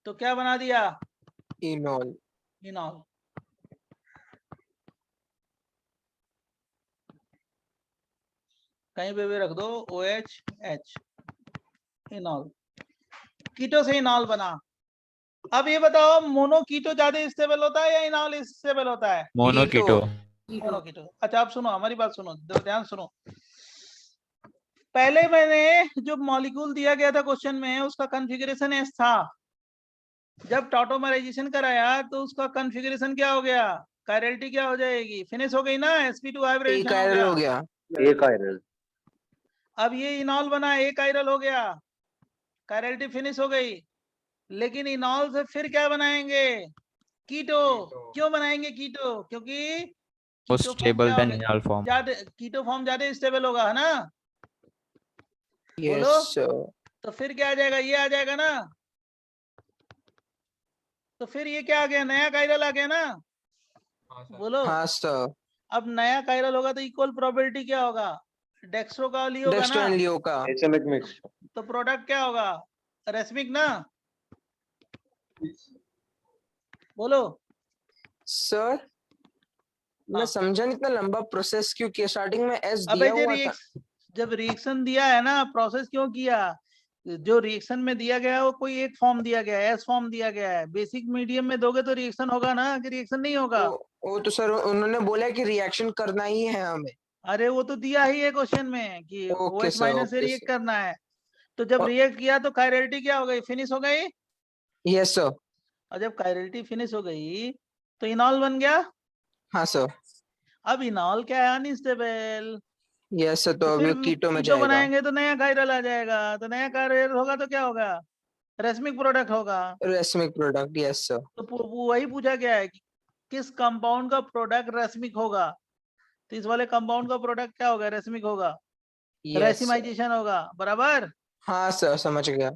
तो क्या बना दिया, इनॉल। इनॉल। कहीं पे भी रख दो OH H, इनॉल, कीटो से इनॉल बना। अब ये बताओ मोनो कीटो ज्यादा स्टेबल होता है या इनॉल स्टेबल होता है? Monoketo. मोनो कीटो। अच्छा आप सुनो, हमारी बात सुनो, ध्यान सुनो। पहले मैंने जो मॉलिक्यूल दिया गया था क्वेश्चन में उसका कॉन्फ़िगरेशन एस था, जब टॉटोमराइजेशन कराया तो उसका कॉन्फ़िगरेशन क्या हो गया, कायरलिटी क्या हो जाएगी, फिनिश हो गई ना, sp2 हाइब्रिडेशन हो गया। एक आयरल। अब ये इनॉल बना, एक आयरल हो गया, कायरलिटी फिनिश हो गई, लेकिन इनॉल से फिर क्या बनाएंगे, कीटो। क्यों बनाएंगे कीटो, क्योंकि More कीटो फॉर्म stable क्या than होगा, enol form. ज्यादा कीटो फॉर्म ज्यादा स्टेबल होगा, है ना? बोलो। Yes sir. तो फिर क्या आ जाएगा, ये आ जाएगा ना, तो फिर ये क्या आ गया, नया कायरल आ गया ना, बोलो। हाँ सर। अब नया कायरल होगा तो इक्वल प्रोबेबिलिटी क्या होगा, डेक्स्ट्रो का लियो का डेक्स्ट्रो ना, एंड लियो का। एचएमएक मिक्स। तो प्रोडक्ट क्या होगा, रेसमिक ना, बोलो। सर मैं हाँ। समझा नहीं, इतना लंबा प्रोसेस क्यों किया, स्टार्टिंग में एस अबे दिया हुआ था। जब रिएक्शन दिया है ना, प्रोसेस क्यों किया, जो रिएक्शन में दिया गया है वो कोई एक फॉर्म दिया गया है, एस फॉर्म दिया गया है, बेसिक मीडियम में दोगे तो रिएक्शन होगा ना, कि रिएक्शन नहीं होगा? वो तो सर उन्होंने बोला कि रिएक्शन करना ही है हमें। अरे वो तो दिया ही है क्वेश्चन में कि ओके OH सर, माइनस से ओके रिएक्ट सर। करना है, तो जब रिएक्ट किया तो कायरलिटी क्या हो गई, फिनिश हो गई, यस सर। और जब कायरलिटी फिनिश हो गई तो इनॉल बन गया। हाँ सर। अब इनॉल क्या है, अनस्टेबल, यस सर, तो तो फिर अभी कीटो में कीटो जाएगा। बनाएंगे तो नया कायरल आ जाएगा, तो नया कायरल होगा तो क्या होगा, रेसमिक प्रोडक्ट होगा। Racemic product, yes sir. तो वही पूछा गया है कि किस कंपाउंड का प्रोडक्ट रेसमिक होगा, तो इस वाले कंपाउंड का प्रोडक्ट क्या होगा, रेसमिक होगा, यस सर। रेसिमाइजेशन होगा, बराबर। हाँ सर, समझ गया।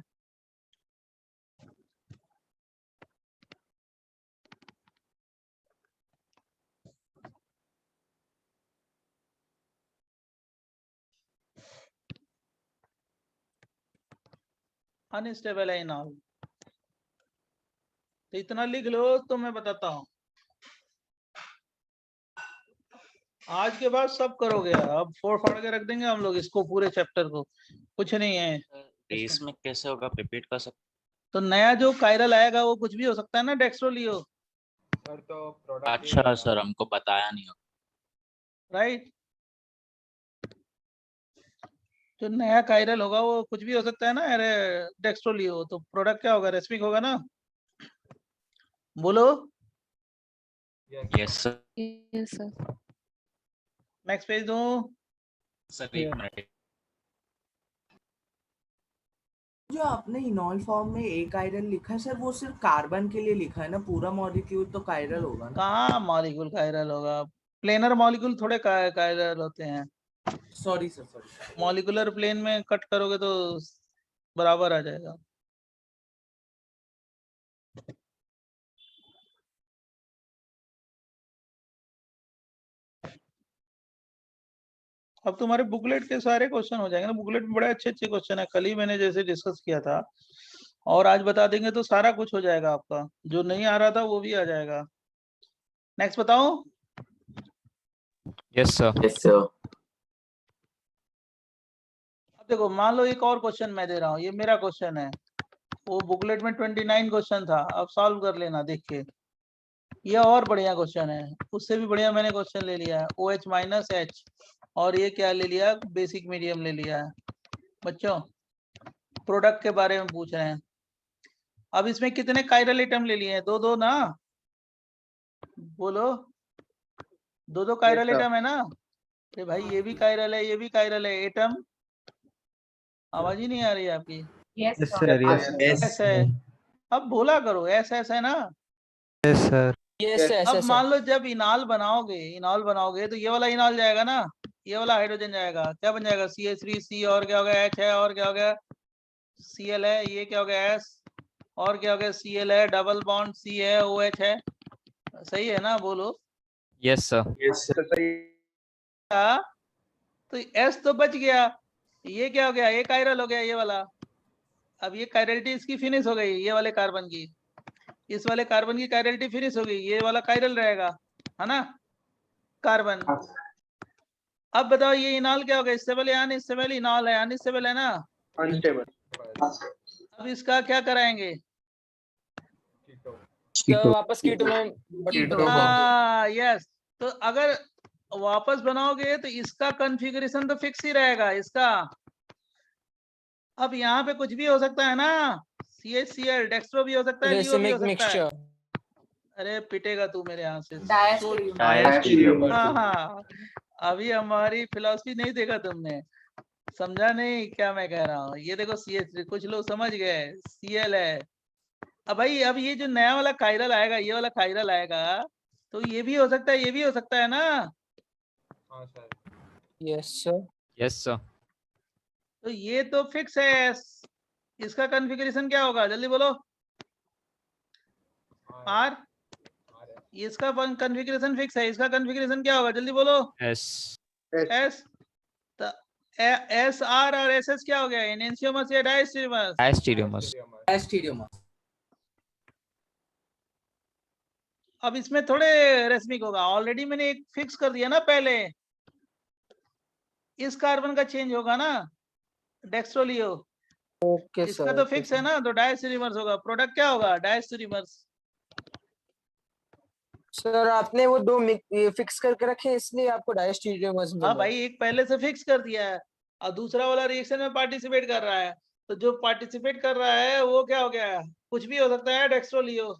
अनस्टेबल है इनॉल, तो इतना लिख लो तो मैं बताता हूँ। आज के बाद सब करोगे, अब फोड़ फाड़ के रख देंगे हम लोग इसको, पूरे चैप्टर को, कुछ नहीं है। रेस में कैसे होगा, रिपीट कर सकते? तो नया जो कायरल आएगा वो कुछ भी हो सकता है ना, डेक्स्ट्रो लियो, सर तो प्रोडक्ट अच्छा सर, हमको बताया नहीं होगा। राइट। जो नया कायरल होगा वो कुछ भी हो सकता है ना, अरे डेक्स्ट्रो लियो, तो प्रोडक्ट क्या होगा, रेसमिक होगा ना, बोलो। Yes sir. Yes sir. Next page दूं? सर एक मिनट, जो आपने इनॉल फॉर्म में एक आयरन लिखा है सर, वो सिर्फ कार्बन के लिए लिखा है ना, पूरा मॉलिक्यूल तो कायरल होगा ना? कहाँ मॉलिक्यूल कायरल होगा, प्लेनर मॉलिक्यूल थोड़े कायरल होते हैं, sorry sir, sorry. Molecular plane में कट करोगे तो बराबर आ जाएगा। अब तुम्हारे बुकलेट के सारे क्वेश्चन हो जाएंगे ना, बुकलेट में बड़े अच्छे अच्छे क्वेश्चन है, कल ही मैंने जैसे डिस्कस किया था, और आज बता देंगे तो सारा कुछ हो जाएगा आपका, जो नहीं आ रहा था वो भी आ जाएगा। नेक्स्ट बताओ। Yes, sir. Yes sir. अब देखो मान लो एक और क्वेश्चन मैं दे रहा हूँ, ये मेरा क्वेश्चन है, वो बुकलेट में 29 क्वेश्चन था, अब सॉल्व कर लेना देख के, ये और बढ़िया क्वेश्चन है, उससे भी बढ़िया मैंने क्वेश्चन ले लिया है, OH माइनस H, और ये क्या ले लिया, बेसिक मीडियम ले लिया है। बच्चों प्रोडक्ट के बारे में पूछ रहे हैं, अब इसमें कितने कायरल एटम ले लिए हैं, दो दो ना, बोलो, दो दो कायरल एटम है ना, अरे भाई ये भी कायरल है, ये भी कायरल है, एटम आवाज ही नहीं आ रही है आपकी। यस सर एस है, अब बोला करो एस एस है ना। यस सर यस अब यस मान लो जब इनॉल बनाओगे तो ये वाला इनॉल जाएगा ना, ये वाला हाइड्रोजन जाएगा, क्या बन जाएगा CH3C, और क्या हो गया H है, और क्या हो गया Cl है, ये क्या हो गया S, और क्या हो गया Cl है, डबल बॉन्ड C है, OH है, सही है ना, बोलो। यस सर तो S तो बच गया, ये क्या हो गया, ये कायरल हो गया ये वाला। अब ये कायरलिटी इसकी फिनिश हो गई, ये वाले कार्बन की, इस वाले कार्बन की कायरलिटी फिनिश हो गई, ये वाला कायरल रहेगा, है ना कार्बन। अब बताओ ये इनॉल क्या हो गया, स्टेबल या अनस्टेबल, इनॉल है अनस्टेबल है ना, अनस्टेबल। अब इसका क्या कराएंगे, तो वापस कीटो में हाँ यस। तो अगर वापस बनाओगे तो इसका कॉन्फ़िगरेशन तो फिक्स ही रहेगा इसका। अब यहाँ पे कुछ भी हो सकता है ना, CHCl डेक्स्ट्रो भी हो सकता है, लियो भी हो रेसिमिक सकता है। मिक्सचर अरे पिटेगा तू मेरे यहाँ से। डायस्टीरियम हाँ, अभी हमारी फिलॉसफी नहीं देखा तुमने, समझा नहीं क्या मैं कह रहा हूँ। ये देखो CH3, कुछ लोग समझ गए, Cl है। अब भाई अब ये जो नया वाला कायरल आएगा, ये वाला कायरल आएगा, तो ये भी हो सकता है, ये भी हो सकता है ना। यस सर यस सर तो ये तो फिक्स है, इसका कॉन्फ़िगरेशन क्या होगा, जल्दी बोलो। R, इसका कॉन्फ़िगरेशन फिक्स है, इसका कॉन्फ़िगरेशन क्या होगा, जल्दी बोलो। एस S, तो SR और SS क्या हो गया, एनेंशियोमर्स या डायस्टेरियोमर्स। डायस्टीरियमस अब इसमें थोड़े रेसमिक होगा, ऑलरेडी मैंने एक फिक्स कर दिया ना पहले, इस कार्बन का चेंज होगा ना, डेक्स्ट्रोलियो। ओके इसका सर तो फिक्स है ना, तो डायस्टेरियोमर्स होगा, प्रोडक्ट क्या होगा, डायस्टेरियोमर्स। सर आपने वो दो फिक्स करके रखे इसलिए आपको डायस्टीरियमस हाँ भाई, एक पहले से फिक्स कर दिया है और दूसरा वाला रिएक्शन में पार्टिसिपेट कर रहा है, तो जो पार्टिसिपेट कर रहा है वो क्या हो गया, कुछ भी हो सकता है, डेक्स्ट्रोलियो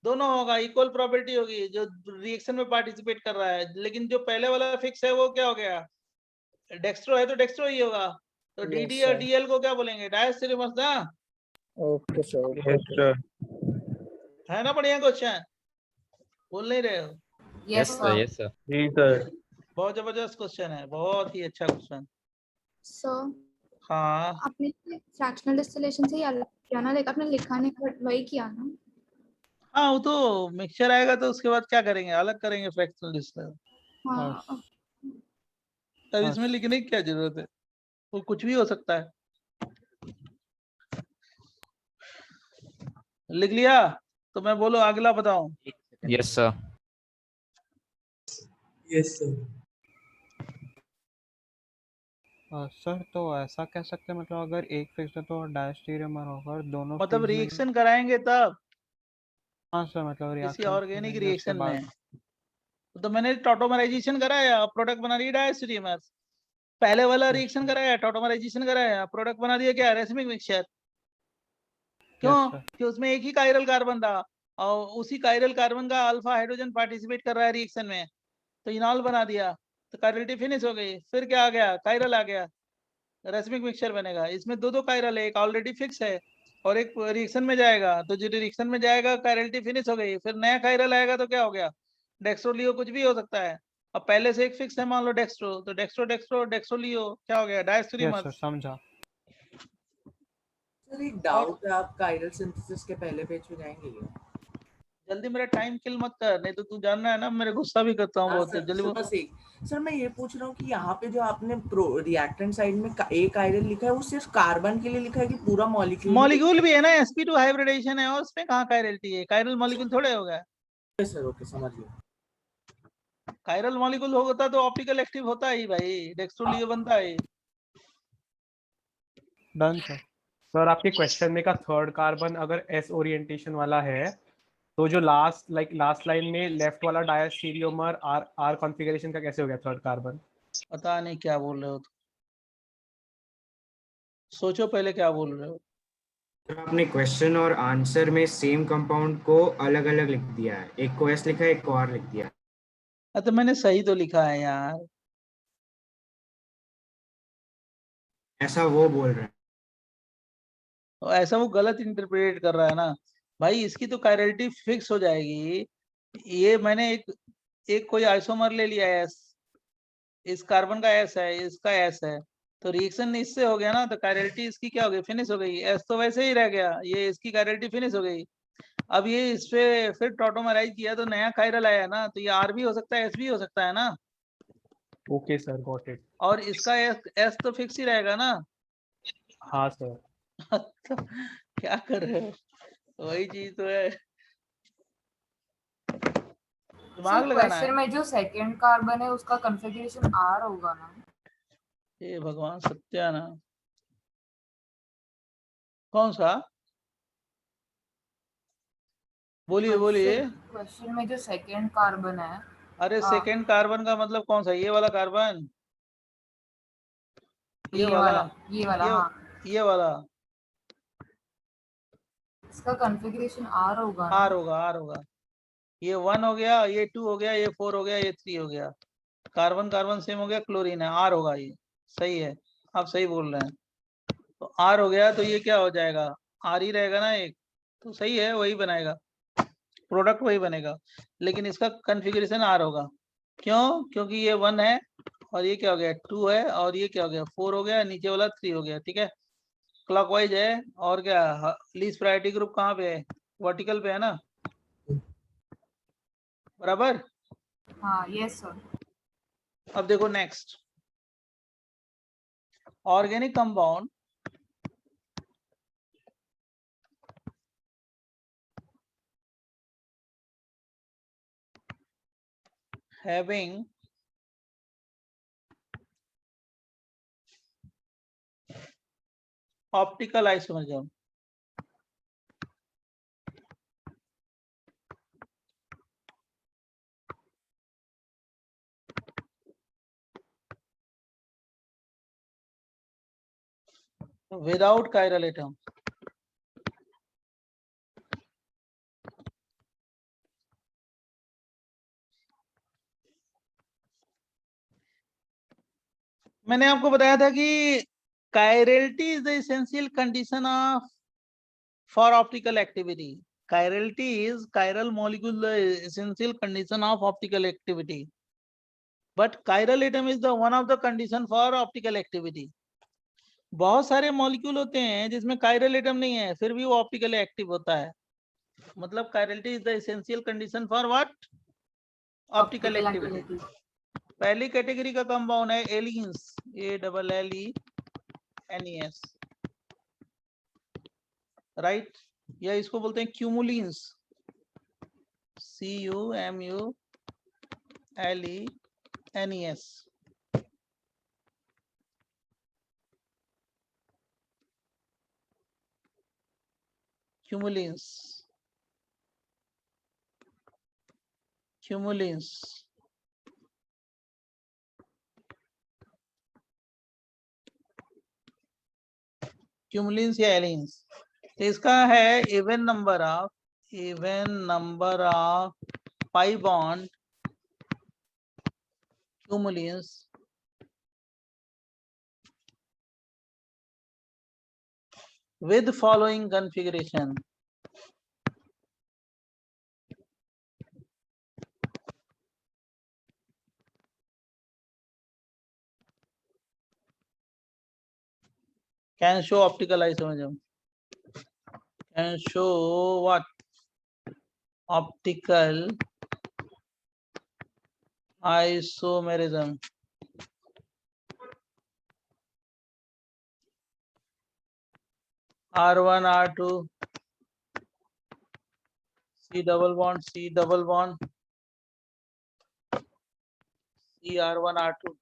दोनों होगा, इक्वल प्रोबेबिलिटी होगी जो रिएक्शन में पार्टिसिपेट कर रहा है। लेकिन जो पहले वाला फिक्स है वो क्या हो गया, डेक्स्ट्रो है तो डेक्स्ट्रो ही होगा, तो Yes, DD और sir. DL को क्या बोलेंगे, डायस्टेरियोमर्स ना। ओके सर है ना बढ़िया क्वेश्चन, बोल नहीं रहे हो। यस सर यस सर जी सर। बहुत जबरदस्त क्वेश्चन है, बहुत ही अच्छा क्वेश्चन। सर हाँ आपने फ्रैक्शनल डिस्टिलेशन से ही अलग किया ना, लाइक आपने लिखा नहीं बट वही किया ना। हाँ, वो तो मिक्सचर आएगा तो उसके बाद क्या करेंगे, अलग करेंगे फ्रैक्शनल डिस्टिलेशन। हाँ तब इसमें लिखने की क्या जरूरत है, वो कुछ भी हो सकता है। लिख लिया तो मैं बोलो अगला बताऊं। यस सर सर तो ऐसा कह सकते हैं, मतलब अगर एक फिक्स है तो डायस्टीरियमर होगा, दोनों मतलब फिक्स नहीं। रिएक्शन कराएंगे तब, हाँ सर, मतलब किसी रिएक्शन ऑर्गेनिक करेंगे, उसके रिएक्शन बाद में, तो मैंने टॉटोमराइजेशन कराया, प्रोडक्ट बना रही डायस्टेरियोमर्स। पहले वाला रिएक्शन कराया, टॉटोमराइजेशन कराया, प्रोडक्ट बना दिया क्या, रेसिमिक मिक्सचर। क्यों, कि उसमें एक ही कायरल कार्बन था और उसी कायरल कार्बन का अल्फा हाइड्रोजन पार्टिसिपेट कर रहा है रिएक्शन में, तो इनॉल बना दिया, तो कायरलिटी फिनिश हो गई। फिर क्या आ गया, कायरल आ गया, रेसिमिक मिक्सचर बनेगा। इसमें दो दो कायरल है, एक ऑलरेडी फिक्स है और एक रिएक्शन में जाएगा, तो जो रिएक्शन में जाएगा कायरलिटी फिनिश हो गई, फिर नया कायरल आएगा तो क्या हो गया, डेक्स्ट्रोलियो, कुछ भी हो सकता है। अब पहले से एक फिक्स है, मान लो डेक्स्ट्रो, तो डेक्स्ट्रो डेक्स्ट्रो डेक्स्ट्रोलियो क्या हो गया, यस सर डायस्टेरियोमर्स। समझा। सर एक डाउट है, आप कायरल सिंथेसिस के पहले पेज पे जाएंगे क्या? जल्दी मेरा टाइम किल मत कर, नहीं तो तू जानना है ना, मेरे गुस्सा भी करता हूँ बहुत, जल्दी बोल। बस एक सर मैं ये पूछ रहा हूँ कि यहाँ पे जो आपने रिएक्टेंट साइड में एक आयरन लिखा है वो सिर्फ कार्बन के लिए लिखा है कि पूरा मॉलिक्यूल? मॉलिक्यूल भी है ना, sp2 हाइब्रिडेशन है, और उसमें कहाँ कायरलिटी है, कायरल मॉलिक्यूल थोड़े होगा। सर ओके समझ गया। कायरल मॉलिक्यूल होता तो ऑप्टिकल एक्टिव होता ही भाई, डेक्स्ट्रोलियो बनता है। Done sir. सर आपके क्वेश्चन में का थर्ड कार्बन अगर एस ओरिएंटेशन वाला है तो जो लास्ट लाइन में लेफ्ट वाला डायस्टीरियोमर आर कॉन्फ़िगरेशन का कैसे हो गया थर्ड कार्बन? पता नहीं क्या बोल रहे हो, सोचो पहले क्या बोल रहे हो। आपने क्वेश्चन और आंसर में सेम कंपाउंड को अलग अलग लिख दिया है, एक को एस लिखा है, एक को आर लिख दिया है। तो मैंने सही तो लिखा है यार, ऐसा वो बोल रहे हैं। तो ऐसा वो गलत इंटरप्रेट कर रहा है ना भाई, इसकी तो कायरलिटी फिक्स हो जाएगी। ये मैंने एक कोई आइसोमर ले लिया है, इस कार्बन का एस है, इसका एस है, तो रिएक्शन इससे हो गया ना, तो कायरलिटी इसकी क्या हो गई, फिनिश हो गई। एस तो वैसे ही रह गया, ये इसकी कायरलिटी फिनिश हो गई। अब ये इस पे फिर टॉटोमराइज किया तो नया कायरल आया ना, तो ये आर भी हो सकता है, एस भी हो सकता है ना। Okay sir, got it. और इसका एस तो फिक्स ही रहेगा ना। हाँ सर। तो क्या कर रहे हो, वही चीज तो है, दिमाग लगाना है। क्वेश्चन में जो सेकंड कार्बन है उसका कॉन्फ़िगरेशन आर होगा ना? हे भगवान सत्याना, कौन सा? बोलिए बोलिए। क्वेश्चन में जो सेकंड कार्बन है, अरे सेकंड कार्बन का मतलब कौन सा, ये वाला कार्बन, ये वाला, ये वाला हाँ, ये वाला इसका कॉन्फ़िगरेशन आर होगा ना? आर होगा, आर होगा। ये 1 हो गया, ये 2 हो गया, ये 4 हो गया, ये 3 हो गया। कार्बन कार्बन सेम हो गया, क्लोरीन है, आर होगा ये। सही है, आप सही बोल रहे हैं। तो आर हो गया तो ये क्या हो जाएगा, आर ही रहेगा ना एक, तो सही है, वही बनाएगा, प्रोडक्ट वही बनेगा। लेकिन इसका कॉन्फ़िगरेशन आर होगा, क्यों? क्योंकि ये 1 है और ये क्या हो गया 2 है, और ये क्या हो गया 4 हो गया, नीचे वाला 3 हो गया। ठीक है, क्लॉकवाइज है। और क्या, लीस्ट प्रायोरिटी ग्रुप कहाँ पे है, वर्टिकल पे है ना, बराबर। हाँ यस सर। अब देखो next, organic compound having optical isomerism. Without chiral atom. मैंने आपको बताया था कि chirality is the essential condition of for optical activity. Chirality is chiral molecule the essential condition of optical activity. But chiral atom is the one of the condition for optical activity. बहुत सारे molecule होते हैं जिसमें chiral atom नहीं है, फिर भी वो ऑप्टिकली एक्टिव होता है। मतलब chirality is the essential condition for what, optical activity. पहली कैटेगरी का कंपाउंड है एलिन्स, ALLENES, राइट, या इसको बोलते हैं क्यूमुलिन्स, CUMULENES। Cumulins, cumulins, cumulins या एलिन्स। तो इसका है even number of pi bond cumulins with following configuration. Can show optical isomerism. Can show what? Optical isomerism. R1, R2, C double bond, C double bond, C R1, R2,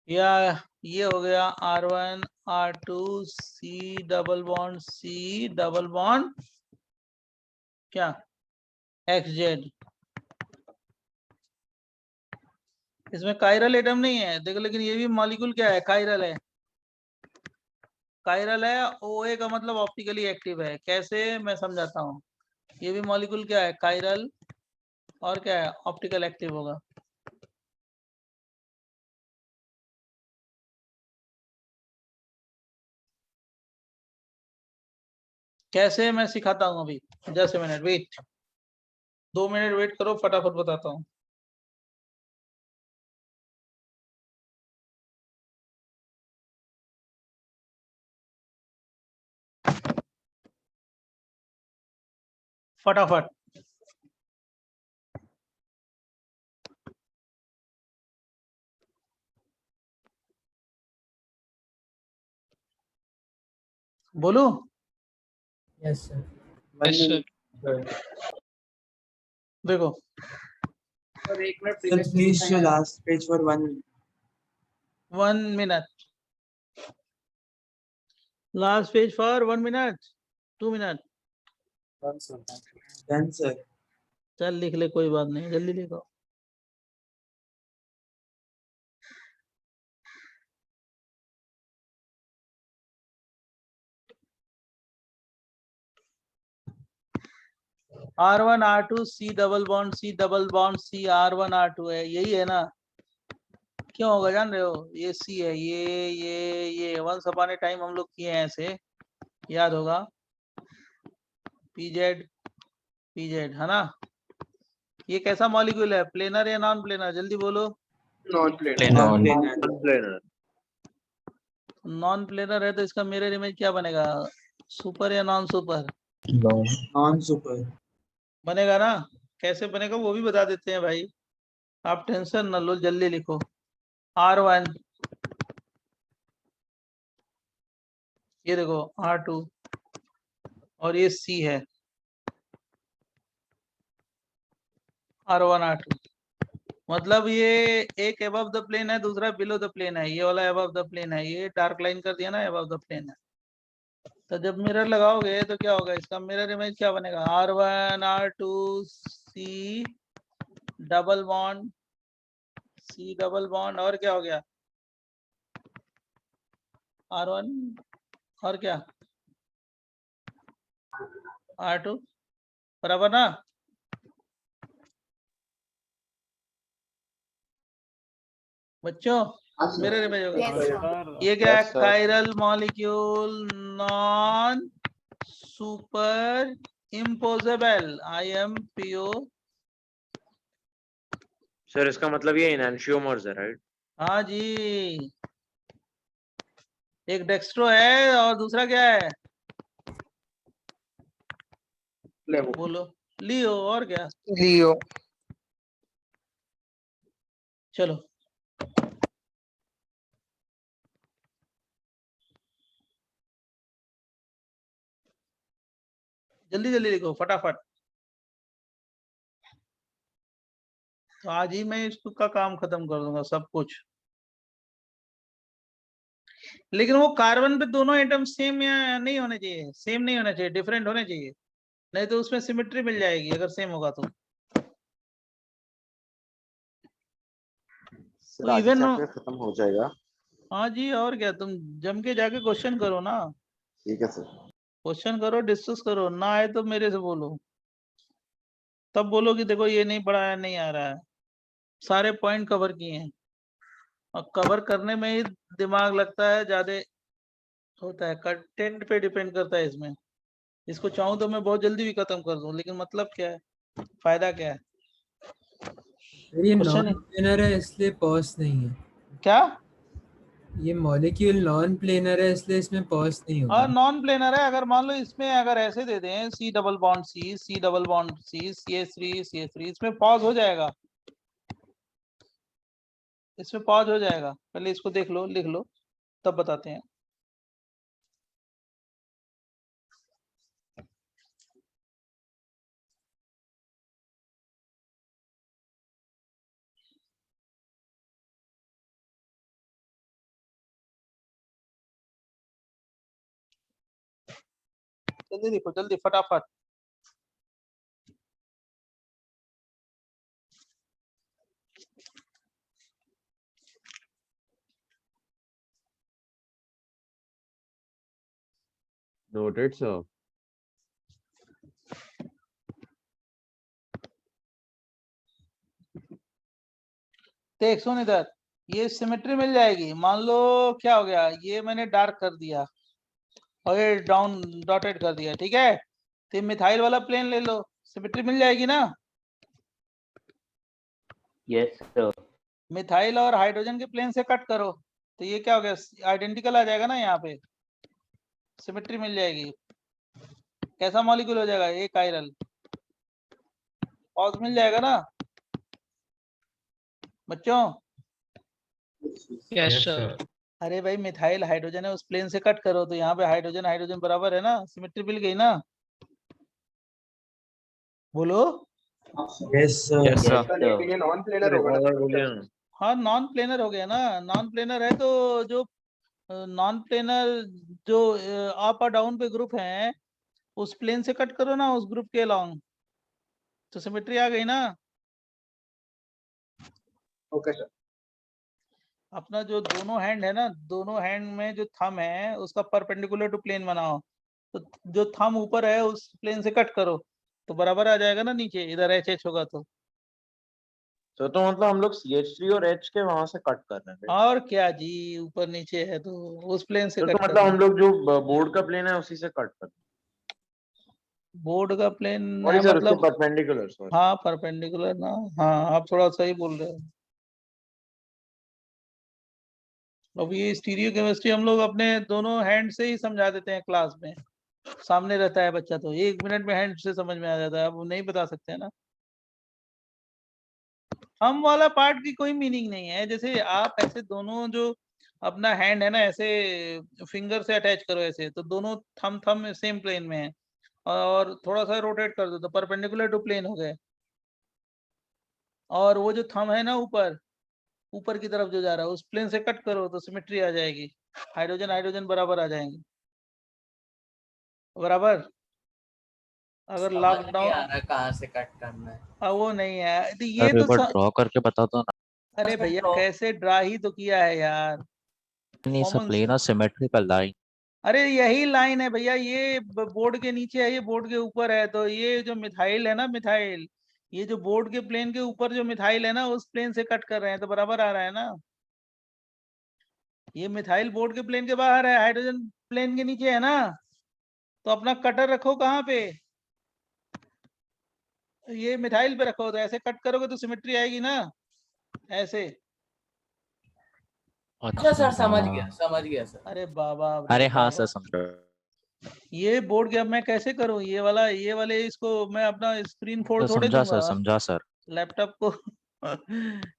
या ये हो गया R1, R2, C double bond, C double bond क्या XZ। इसमें chiral atom नहीं है देखो, लेकिन ये भी मॉलिक्यूल क्या है, कायरल है। कायरल है, OA का मतलब ऑप्टिकली एक्टिव है। कैसे, मैं समझाता हूँ। ये भी मॉलिक्यूल क्या है, कायरल, और क्या है, ऑप्टिकल एक्टिव होगा। कैसे मैं सिखाता हूँ अभी, just minute wait, 2 minute wait करो, फटाफट बताता हूँ। फटाफट। बोलू? Yes sir. देखो सर एक minute please show last page for 1 minute. 1 minute, last page for 1 minute, 2 minute। Done sir. चल लिख ले, कोई बात नहीं, जल्दी लिखो। R1 R2 C double bond C double bond C R1 R2 है, यही है ना? क्यों होगा जान रहे हो? ये C है, ये वंस अपॉन ए टाइम हम लोग किए हैं ऐसे, याद होगा। PZ है ना? ये कैसा मॉलिक्यूल है, प्लेनर या नॉन प्लेनर? जल्दी बोलो। Non planar. नॉन प्लेनर है तो इसका मिरर इमेज क्या बनेगा, सुपर या नॉन सुपर? नॉन सुपर बनेगा ना? कैसे बनेगा वो भी बता देते हैं भाई, आप टेंशन न लो, जल्दी लिखो। R1, ये देखो R2, और ये C है, R1 R2। मतलब ये एक अबव द प्लेन है, दूसरा बिलो द प्लेन है। ये वाला अबव द प्लेन है, ये डार्क लाइन कर दिया ना, अबव द प्लेन है। तो जब मिरर लगाओगे तो क्या होगा, इसका मिरर इमेज क्या बनेगा, R1 R2 C double bond C double bond, और क्या हो गया, R1 और क्या, R2, बराबर ना? बच्चों मिरर इमेज होगा। ये क्या है, chiral molecule non super imposable, IMPO। Sir इसका मतलब ये एनांशियोमर्स है, राइट? हाँ जी, एक डेक्स्ट्रो है और दूसरा क्या है, बोलो, लियो, और क्या, लियो। चलो जल्दी जल्दी लिखो फटाफट। तो आज ही मैं इसका काम खत्म कर दूंगा सब कुछ। लेकिन वो कार्बन पे दोनों एटम सेम या नहीं होने चाहिए, सेम नहीं होना चाहिए, डिफरेंट होने चाहिए, नहीं तो उसमें सिमेट्री मिल जाएगी अगर सेम होगा तो इवन खत्म हो जाएगा। हाँ जी, और क्या, तुम जम के जाके क्वेश्चन करो ना, ठीक है सर। क्वेश्चन करो, डिस्कस करो, ना आए तो मेरे से बोलो, तब बोलो कि देखो ये नहीं पढ़ा है, नहीं आ रहा है। सारे पॉइंट कवर किए हैं, और कवर करने में ही दिमाग लगता है, ज्यादा होता है, कंटेंट पे डिपेंड करता है इसमें। इसको चाहूँ तो मैं बहुत जल्दी भी खत्म कर दूं, लेकिन मतलब क्या है, फायदा क्या है? ये क्वेश्चन नॉन प्लेनर है इसलिए पर्स नहीं है क्या? ये मॉलिक्यूल नॉन प्लेनर है इसलिए इसमें पर्स नहीं और होगा। नॉन प्लेनर है, अगर मान लो इसमें अगर ऐसे दे दें C double bond C double bond C CH3 इसमें पॉज हो जाएगा, इसमें पॉज हो जाएगा। पहले इसको देख लो, लिख लो, तब बताते हैं। जल्दी देखो, जल्दी फटाफट। Noted, sir. देख सुन इधर, ये सिमेट्री मिल जाएगी। मान लो क्या हो गया, ये मैंने डार्क कर दिया, और ये डाउन डॉटेड कर दिया, ठीक है। तो मिथाइल वाला प्लेन ले लो, सिमेट्री मिल जाएगी ना। Yes sir. मिथाइल और हाइड्रोजन के प्लेन से कट करो तो ये क्या हो गया, आइडेंटिकल आ जाएगा ना, यहाँ पे सिमेट्री मिल जाएगी। कैसा मॉलिक्यूल हो जाएगा, एक कायरल पॉज मिल जाएगा ना बच्चों। Yes sir. अरे भाई मिथाइल हाइड्रोजन है, उस प्लेन से कट करो तो यहाँ पे हाइड्रोजन हाइड्रोजन बराबर है ना, सिमेट्री मिल गई ना। बोलो। Yes sir. लेकिन ये नॉन प्लेनर होगा ना। हाँ नॉन प्लेनर हो गया ना, नॉन प्लेनर है तो जो नॉन प्लेनर जो अप और डाउन पे ग्रुप हैं उस प्लेन से कट करो ना, उस ग्रुप के अलोंग, तो सिमेट्री आ गई ना। Okay sir. अपना जो दोनों हैंड है ना, दोनों हैंड में जो थंब है उसका परपेंडिकुलर टू प्लेन बनाओ, तो जो थंब ऊपर है उस प्लेन से कट करो तो बराबर आ जाएगा ना नीचे, इधर एच एच होगा तो। तो मतलब हम लोग CH3 और H के वहां से कट कर रहे हैं। और क्या जी, ऊपर नीचे है तो उस प्लेन से तो कट मतलब हम लोग जो बोर्ड का प्लेन है उसी से कट कर रहे हैं। बोर्ड का प्लेन सॉरी सर, उसके मतलब परपेंडिकुलर। सॉरी। हाँ परपेंडिकुलर ना, हाँ आप थोड़ा सही बोल रहे हो। अब ये स्टीरियो केमिस्ट्री हम लोग अपने दोनों हैंड से ही समझा देते हैं क्लास में, सामने रहता है बच्चा तो 1 मिनट में हैंड से समझ में आ जाता है, अब नहीं बता सकते ना। हम वाला पार्ट की कोई मीनिंग नहीं है, जैसे आप ऐसे दोनों जो अपना हैंड है ना ऐसे फिंगर से अटैच करो ऐसे, तो दोनों थंब थंब सेम प्लेन में है और थोड़ा सा रोटेट कर दो तो परपेंडिकुलर टू प्लेन हो गए। और वो जो थंब है ना ऊपर ऊपर की तरफ जो जा रहा है उस प्लेन से कट करो तो सिमेट्री आ जाएगी, हाइड्रोजन हाइड्रोजन बराबर आ जाएंगे, बराबर। अगर समझ नहीं लॉकडाउन आ रहा कहाँ से कट करना है। वो नहीं है तो ये सर तो एक बार ड्रॉ करके बता दो ना। अरे भैया कैसे ड्रा ही तो किया है यार, नहीं सर, कॉमन प्लेन और सिमेट्रिकल लाइन। अरे यही लाइन है भैया, ये बोर्ड के नीचे है, ये बोर्ड के ऊपर है, तो ये जो मिथाइल है ना, मिथाइल ये जो बोर्ड के प्लेन के ऊपर जो मिथाइल है ना उस प्लेन से कट कर रहे हैं तो बराबर आ रहा है ना। ये मिथाइल बोर्ड के प्लेन के बाहर है, हाइड्रोजन प्लेन के नीचे है ना, तो अपना कटर रखो कहाँ पे, ये मिथाइल पे रखो, तो ऐसे कट करोगे तो सिमेट्री आएगी ना, ऐसे। अच्छा सर, समझ गया सर। अरे बाबा अरे हाँ बाबा। सर समझो। ये बोर्ड के अब मैं कैसे करूं, ये वाले इसको मैं अपना स्क्रीन फोड़ थोड़े समझा सर, दूंगा समझा सर। लैपटॉप को।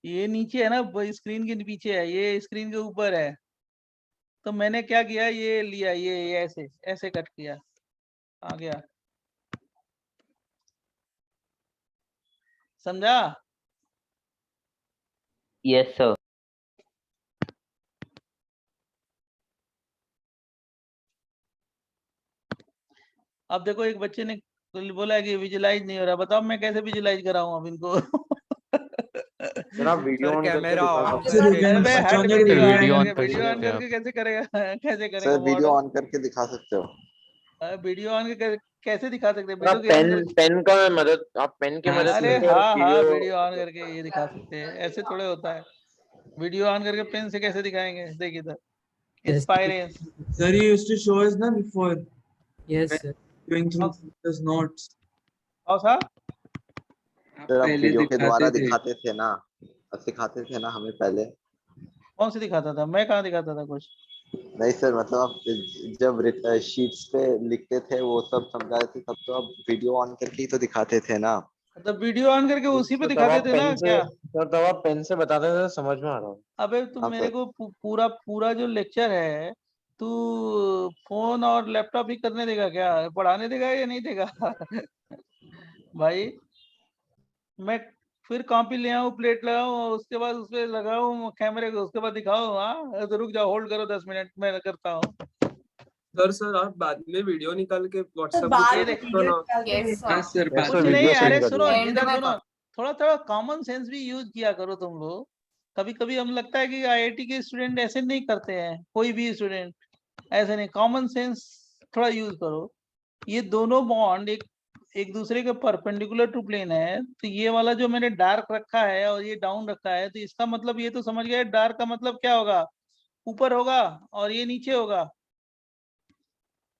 ये नीचे है ना, स्क्रीन के पीछे है, ये स्क्रीन के ऊपर है, तो मैंने क्या किया, ये लिया, ये ऐसे ऐसे कट किया, आ गया, समझा। Yes sir. अब देखो एक बच्चे ने बोला कि विजुलाइज नहीं हो रहा, बताओ मैं कैसे विजुलाइज कराऊं अब इनको। सर आप वीडियो ऑन करके कैमरा दिखा ऑन सकते अरे हैं। बे हट, वीडियो ऑन कर वीडियो ऑन सकते हैं करके कैसे करेगा, कैसे करेगा सर वीडियो मॉडल, ऑन करके दिखा सकते हो। वीडियो ऑन करके कैसे दिखा सकते हैं, सर आप वीडियो ऑन पेन करके। पेन का मदद, आप पेन की मदद अरे से हाँ हाँ वीडियो। वीडियो ऑन करके ये दिखा सकते हैं, ऐसे थोड़े होता है, वीडियो ऑन करके पेन से कैसे दिखाएंगे, देखिए इधर इंस्पायरेंस। Sir, you used to show us na before. Yes, when sir. Going through those notes. और सा सर आप पहले वीडियो के द्वारा दिखाते थे। दिखाते थे ना, सिखाते थे ना हमें पहले। कौन से दिखाता था, मैं कहाँ दिखाता था कुछ। नहीं सर, मतलब आप जब शीट्स पे लिखते थे वो सब समझाते थे, तब तो आप वीडियो ऑन करके ही तो दिखाते थे ना। मतलब वीडियो ऑन करके उसी पे तो तब दिखाते आप थे ना पेन से, क्या। सर तब आप पेन से बताते थे, समझ में आ रहा हूँ। अबे तुम हाँ मेरे सर। को पूरा पूरा जो लेक्चर है तू फोन और लैपटॉप ही करने देगा क्या, पढ़ाने देगा या नहीं देगा। भाई मैं फिर कॉपी ले आऊं, प्लेट लगाऊं, उसके बाद उस पे लगाऊं कैमरे को, उसके बाद दिखाऊं, हाँ तो रुक जाओ, होल्ड करो 10 मिनट, मैं करता हूँ। सर आप बाद में वीडियो निकाल के सर व्हाट्सएप बाद ये में देख, वीडियो निकाल के Yes, भेजना। Yes, sir. Yes, कुछ sir, नहीं, वीडियो अरे सेंड कर सुनो दो। End इधर में सुनो, थोड़ा थोड़ा कॉमन सेंस भी यूज किया करो तुम लोग। कभी कभी हम लगता है कि आईआईटी के स्टूडेंट ऐसे नहीं करते हैं, कोई भी स्टूडेंट ऐसे नहीं, कॉमन सेंस थोड़ा यूज करो। ये दोनों बॉन्ड एक एक दूसरे के परपेंडिकुलर टू प्लेन है, तो ये वाला जो मैंने डार्क रखा है और ये डाउन रखा है, तो इसका मतलब ये तो समझ गए, डार्क का मतलब क्या होगा, ऊपर होगा और ये नीचे होगा,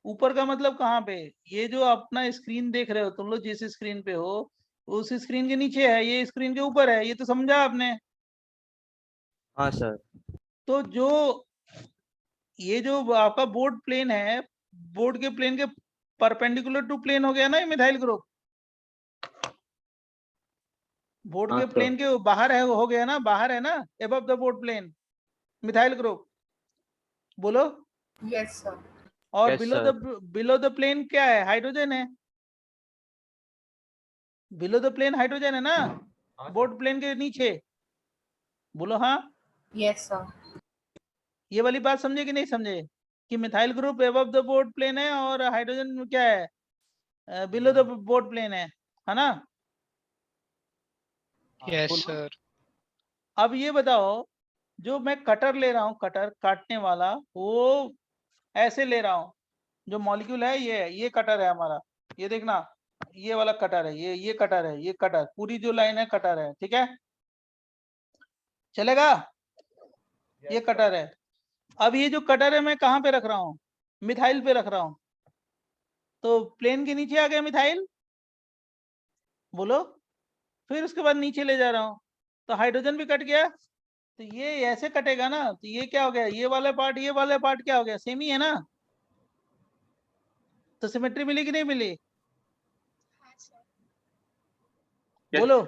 ऊपर का मतलब कहाँ पे, ये जो अपना स्क्रीन देख रहे हो तुम लोग, जिस स्क्रीन पे हो उस स्क्रीन के नीचे है, ये स्क्रीन के ऊपर है, ये तो समझा आपने। हाँ सर। तो जो ये जो आपका बोर्ड प्लेन है, बोर्ड के प्लेन के परपेंडिकुलर टू प्लेन हो गया ना ये मिथाइल ग्रुप, बोर्ड हाँ के सर। प्लेन के बाहर है, हो गया ना, बाहर है ना, above the board plane methyl group, बोलो। Yes sir. और Yes, बिलो द प्लेन क्या है, हाइड्रोजन है, बिलो द प्लेन हाइड्रोजन है ना, बोर्ड प्लेन के नीचे, बोलो हाँ। Yes sir. ये वाली बात समझे कि नहीं समझे, कि methyl group above the board plane है और हाइड्रोजन क्या है, बिलो द बोर्ड प्लेन है ना। यस बोलो। सर। अब ये बताओ, जो मैं कटर ले रहा हूँ, कटर काटने वाला, वो ऐसे ले रहा हूँ, जो मॉलिक्यूल है ये कटर है हमारा, ये देखना, ये वाला कटर है, ये कटर है, ये कटर, पूरी जो लाइन है कटर है, ठीक है, चलेगा, ये कटर है। अब ये जो कटर है मैं कहाँ पे रख रहा हूँ, मिथाइल पे रख रहा हूँ, तो प्लेन के नीचे आ गया मिथाइल, बोलो। फिर उसके बाद नीचे ले जा रहा हूँ, तो हाइड्रोजन भी कट गया, तो ये ऐसे कटेगा ना, तो ये क्या हो गया, ये वाला पार्ट, ये वाला पार्ट क्या हो गया, सेम ही है ना, तो सिमेट्री मिली कि नहीं मिली, बोलो,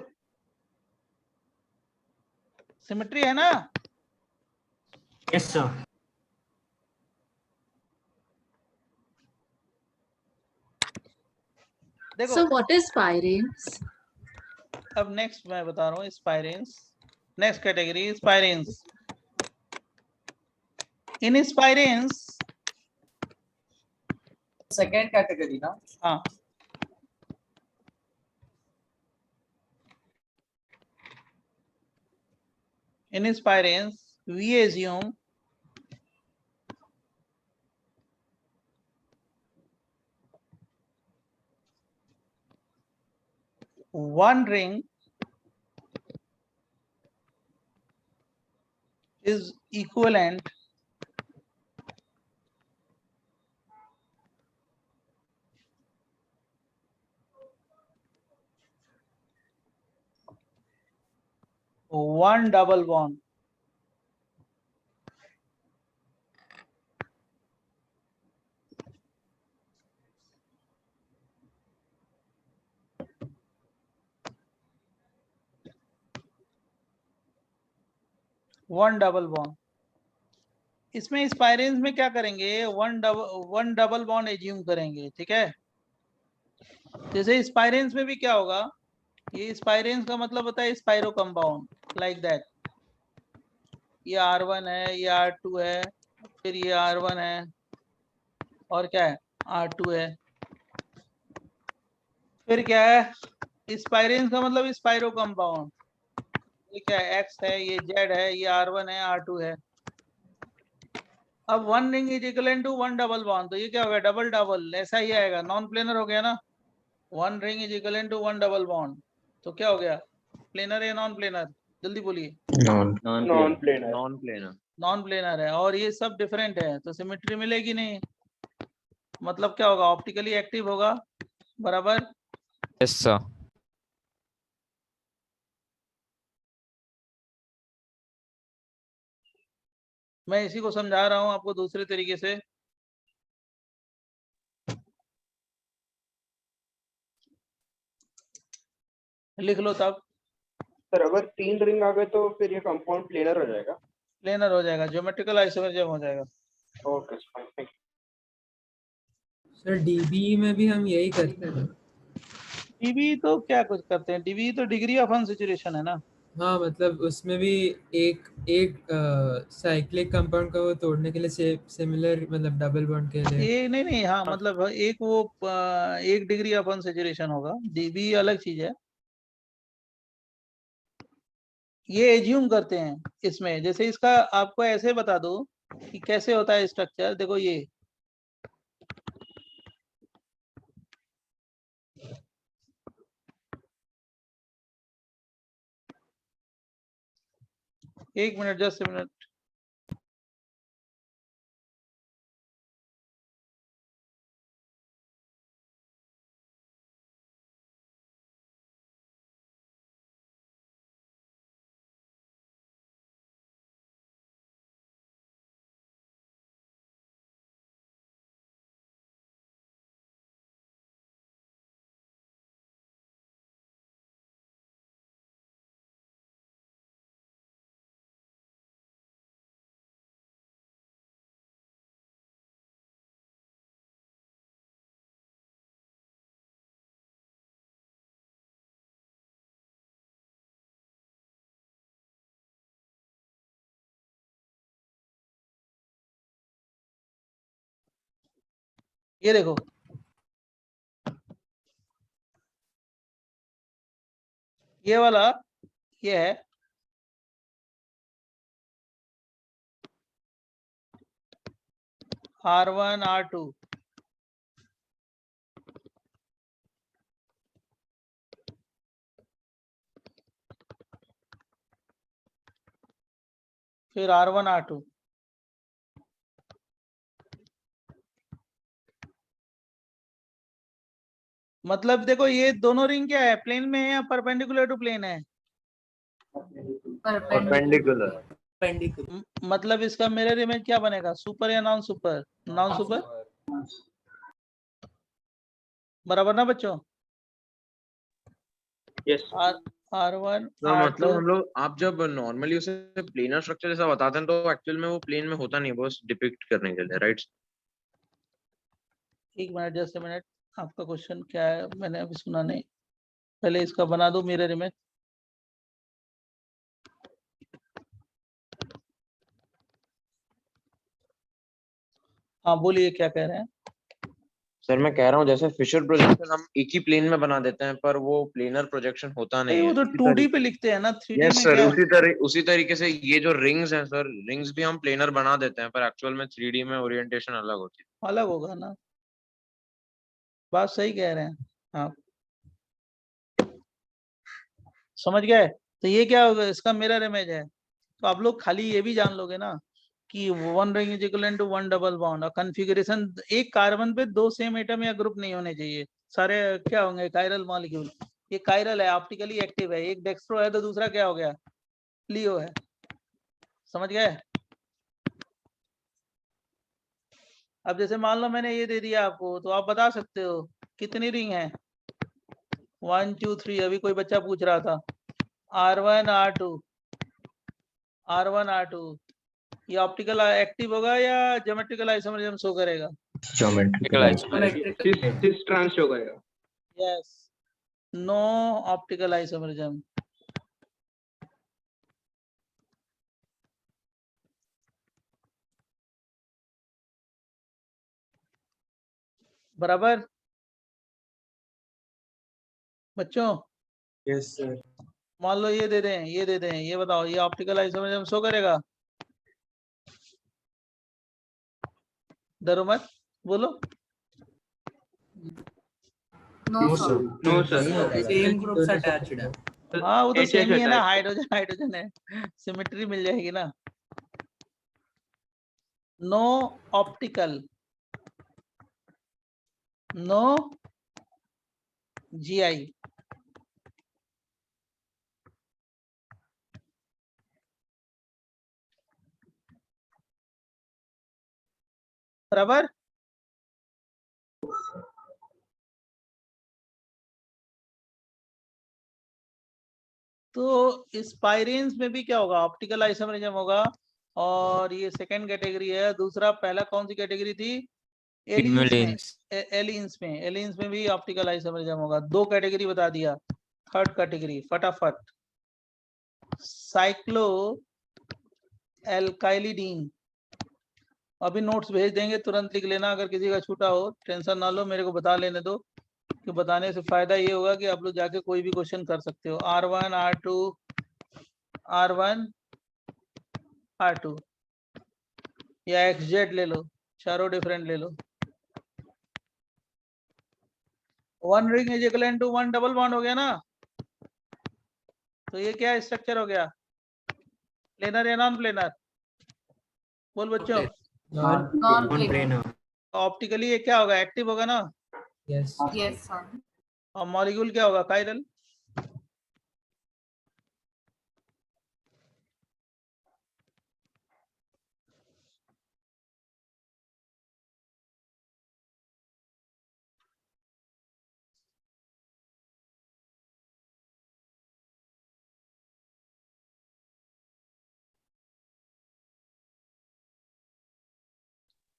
सिमेट्री है ना। Yes sir. देखो So what is pyrenes? अब नेक्स्ट मैं बता रहा हूँ, स्पाइरेंस, नेक्स्ट कैटेगरी स्पाइरेंस। इन स्पाइरेंस, सेकेंड कैटेगरी ना। हाँ, in spirans we assume one ring is equivalent one double bond. One double bond, इसमें स्पाइरेंस में क्या करेंगे, वन डबल बॉन्ड एज्यूम करेंगे, ठीक है। जैसे स्पाइरेंस में भी क्या होगा, ये स्पाइरेंस का मतलब होता है स्पाइरो कंपाउंड, लाइक दैट, ये R1 है, ये R2 है, फिर ये R1 है, और क्या है, R2 है, फिर क्या है, स्पाइरेंस का मतलब स्पाइरो कंपाउंड, ये क्या है, X है, ये Z है, ये R1 है, R2 है। अब one ring is equal to one double bond, तो ये क्या होगा, डबल डबल, ऐसा ही आएगा, नॉन प्लेनर हो गया ना, one ring is equal to one double bond, तो क्या हो गया, प्लेनर या नॉन प्लेनर, जल्दी बोलिए। Non planar. Non planar. Non planar है, और ये सब डिफरेंट है, तो सिमेट्री मिलेगी नहीं, मतलब क्या होगा, ऑप्टिकली एक्टिव होगा, बराबर। Yes sir. मैं इसी को समझा रहा हूँ आपको दूसरे तरीके से, लिख लो तब। सर अगर 3 रिंग आ गए तो फिर ये कंपाउंड प्लेनर हो जाएगा। प्लेनर हो जाएगा, ज्योमेट्रिकल आइसोमेरिज्म हो जाएगा। Okay fine. सर डीबी में भी हम यही करते हैं। डीबी तो क्या कुछ करते हैं, डीबी तो डिग्री ऑफ अनसैचुरेशन है ना। हाँ मतलब उसमें भी एक एक साइक्लिक कंपाउंड को तोड़ने के लिए सिमिलर मतलब डबल बॉन्ड के लिए ये नहीं, हाँ मतलब एक वो एक डिग्री ऑफ अनसैचुरेशन होगा, डीबी अलग चीज है। ये एज्यूम करते हैं इसमें, जैसे इसका आपको ऐसे बता दो कि कैसे होता है स्ट्रक्चर, देखो ये एक मिनट, जस्ट ए मिनट, ये देखो, ये वाला ये है R1 R2, फिर R1 R2, मतलब देखो ये दोनों रिंग क्या है, प्लेन में है या परपेंडिकुलर टू प्लेन है? परपेंडिकुलर। मतलब इसका मिरर इमेज क्या बनेगा, सुपर या नॉन सुपर? नॉन सुपर, बराबर ना बच्चों? यस R1 तो मतलब R2, हम लोग, आप जब नॉर्मली उसे प्लेनर स्ट्रक्चर जैसा बताते हैं तो एक्चुअल में वो प्लेन में होता नहीं, बस डिपिक्ट करने के लिए, राइट? एक मिनट, जस्ट मिनट, आपका क्वेश्चन क्या है, मैंने अभी सुना नहीं, पहले इसका बना दो मिरर इमेज। हाँ बोलिए, क्या कह रहे हैं? सर मैं कह रहा हूँ जैसे फिशर प्रोजेक्शन हम एक ही प्लेन में बना देते हैं, पर वो प्लेनर प्रोजेक्शन होता नहीं वो है। तो 2D पे लिखते हैं ना, 3D यस में सर, क्या? उसी तरीके से ये जो रिंग्स हैं सर, रिंग्स भी हम प्लेनर बना देते हैं, पर एक्चुअल में 3D में ओरिएंटेशन अलग होती है। अलग होगा ना, बात सही कह रहे हैं आप, समझ गए? तो ये क्या होगा, इसका मिरर इमेज है। तो आप लोग खाली ये भी जान लोगे ना कि one ring is equal to one double bond, और कॉन्फ़िगरेशन एक कार्बन पे दो सेम एटम या ग्रुप नहीं होने चाहिए, सारे क्या होंगे, कायरल मॉलिक्यूल। ये कायरल है, ऑप्टिकली एक्टिव है, एक डेक्स्ट्रो है तो दूसरा क्या हो गया, लियो है, समझ गए? अब जैसे मान लो मैंने ये दे दिया आपको, तो आप बता सकते हो कितनी रिंग है, 1 2 3, अभी कोई बच्चा पूछ रहा था, R1 R2, R1 R2, ये ऑप्टिकल एक्टिव होगा या ज्योमेट्रिकल आइसोमरिज्म शो करेगा? सिस ट्रांस शो करेगा। Yes, no optical isomerism. बराबर बच्चों? Yes sir. मान लो ये दे दें, ये दे दें, ये बताओ ये ऑप्टिकल आइसोमरिज्म शो करेगा? डरो मत, बोलो। No sir. No sir. Same groups attached है। हाँ वो तो HH सेम ही है ना, attached। हाइड्रोजन हाइड्रोजन है, सिमेट्री मिल जाएगी ना। नो ऑप्टिकल, नो GI, बराबर? तो इस पायरेन्स में भी क्या होगा, ऑप्टिकल आइसोमरिज्म होगा। और ये सेकंड कैटेगरी है, दूसरा पहला कौन सी कैटेगरी थी, एलियंस में। एलियंस में भी ऑप्टिकल आइसोमरिज्म होगा। दो कैटेगरी बता दिया, थर्ड कैटेगरी फटाफट, साइक्लो एल्काइलिडीन। अभी नोट्स भेज देंगे, तुरंत लिख लेना, अगर किसी का छूटा हो टेंशन ना लो, मेरे को बता लेने दो, कि बताने से फायदा ये होगा कि आप लोग जाके कोई भी क्वेश्चन कर सकते हो। R1 R2, R1 R2 या XZ ले लो, चारों डिफरेंट ले लो। One ring is equal to one double bond हो गया ना, तो ये क्या स्ट्रक्चर हो गया, प्लेनर या नॉन प्लेनर? बोल बच्चों। Non planar. ऑप्टिकली ये क्या होगा, एक्टिव होगा ना, यस यस सर। और मॉलिक्यूल क्या होगा, कायरल।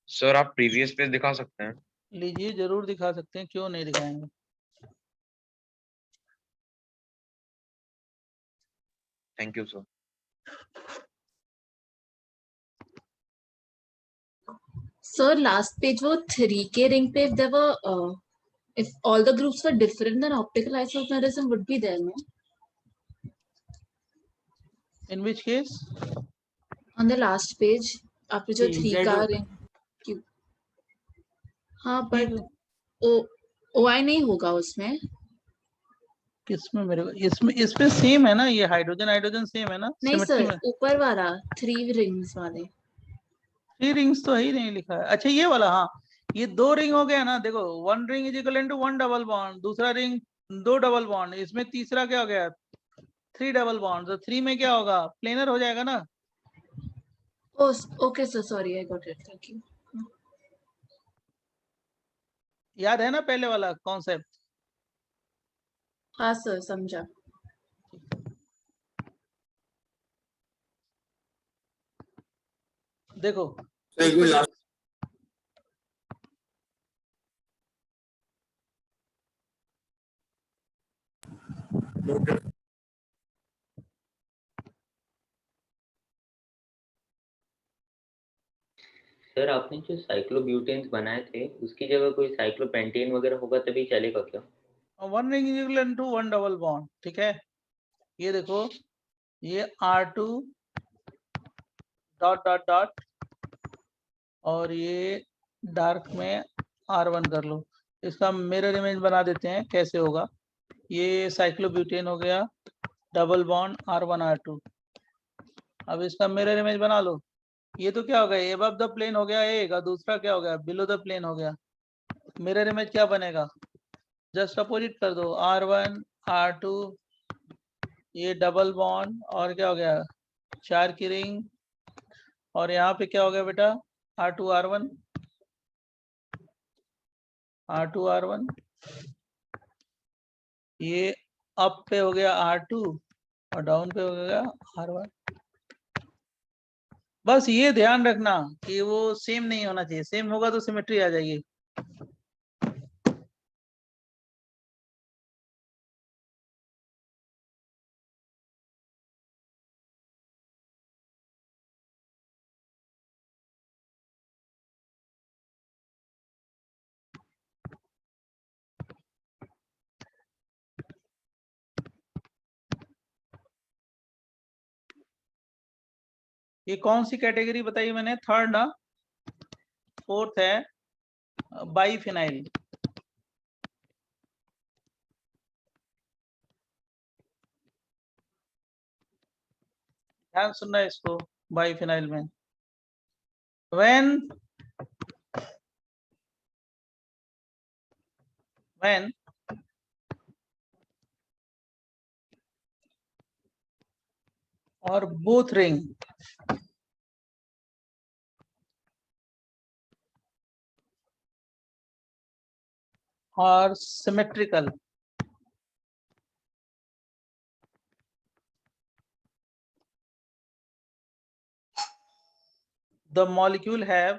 सर आप प्रीवियस पेज दिखा सकते हैं? लीजिए, जरूर दिखा सकते हैं, क्यों नहीं दिखाएंगे। Thank you sir. Sir, last page वो 3K ring पे if all the groups were different, then optical isomerism would be there, no? In which case? On the last page, आपने जो 3 का Z- ring क्यों? हाँ, but OI नहीं होगा उसमें. किसमें मेरे को इसमें सेम है ना, ये हाइड्रोजन सेम है ना नहीं सिमेट्री सर, में. ऊपर वाला 3 rings वाले. 3 रिंग्स तो है ही नहीं लिखा है. अच्छा ये वाला, हाँ ये 2 रिंग हो गया ना. देखो 1 ring is equal to 1 double bond, दूसरा रिंग 2 डबल बॉन्ड, इसमें तीसरा क्या हो गया 3 डबल बॉन्ड. तो 3 में क्या होगा, प्लेनर हो जाएगा ना. Oh, okay sir, sorry, I got it. Thank you. याद है ना पहले वाला कॉन्सेप्ट. हाँ सर, समझा. देखो सर आपने जो साइक्लोब्यूटेन्स बनाए थे उसकी जगह कोई साइक्लोपेंटेन वगैरह होगा तभी चलेगा क्या? 1 ring is equal to 1 double bond. ठीक है, ये देखो ये R2 डॉट डॉट डॉट और ये डार्क में R1 कर लो. इसका मिरर इमेज बना देते हैं. कैसे होगा, ये साइक्लोब्यूटेन हो गया, डबल बॉन्ड R1 R2. अब इसका मिरर इमेज बना लो. ये तो क्या हो गया, अबव द प्लेन हो गया एक, और दूसरा क्या हो गया, बिलो द प्लेन हो गया. मिरर इमेज क्या बनेगा, जस्ट अपोजिट कर दो, R1 R2, ये डबल बॉन्ड और क्या हो गया 4 की रिंग, और यहाँ पे क्या हो गया बेटा R2 R1 R2 R1. ये अप पे हो गया R2 और डाउन पे हो गया R1. बस ये ध्यान रखना कि वो सेम नहीं होना चाहिए. सेम होगा तो सिमेट्री आ जाएगी. ये कौन सी कैटेगरी बताई मैंने, थर्ड ना. फोर्थ है बाईफिनाइल. ध्यान सुनना है इसको. बाईफिनाइल में when or both ring are symmetrical, the molecule have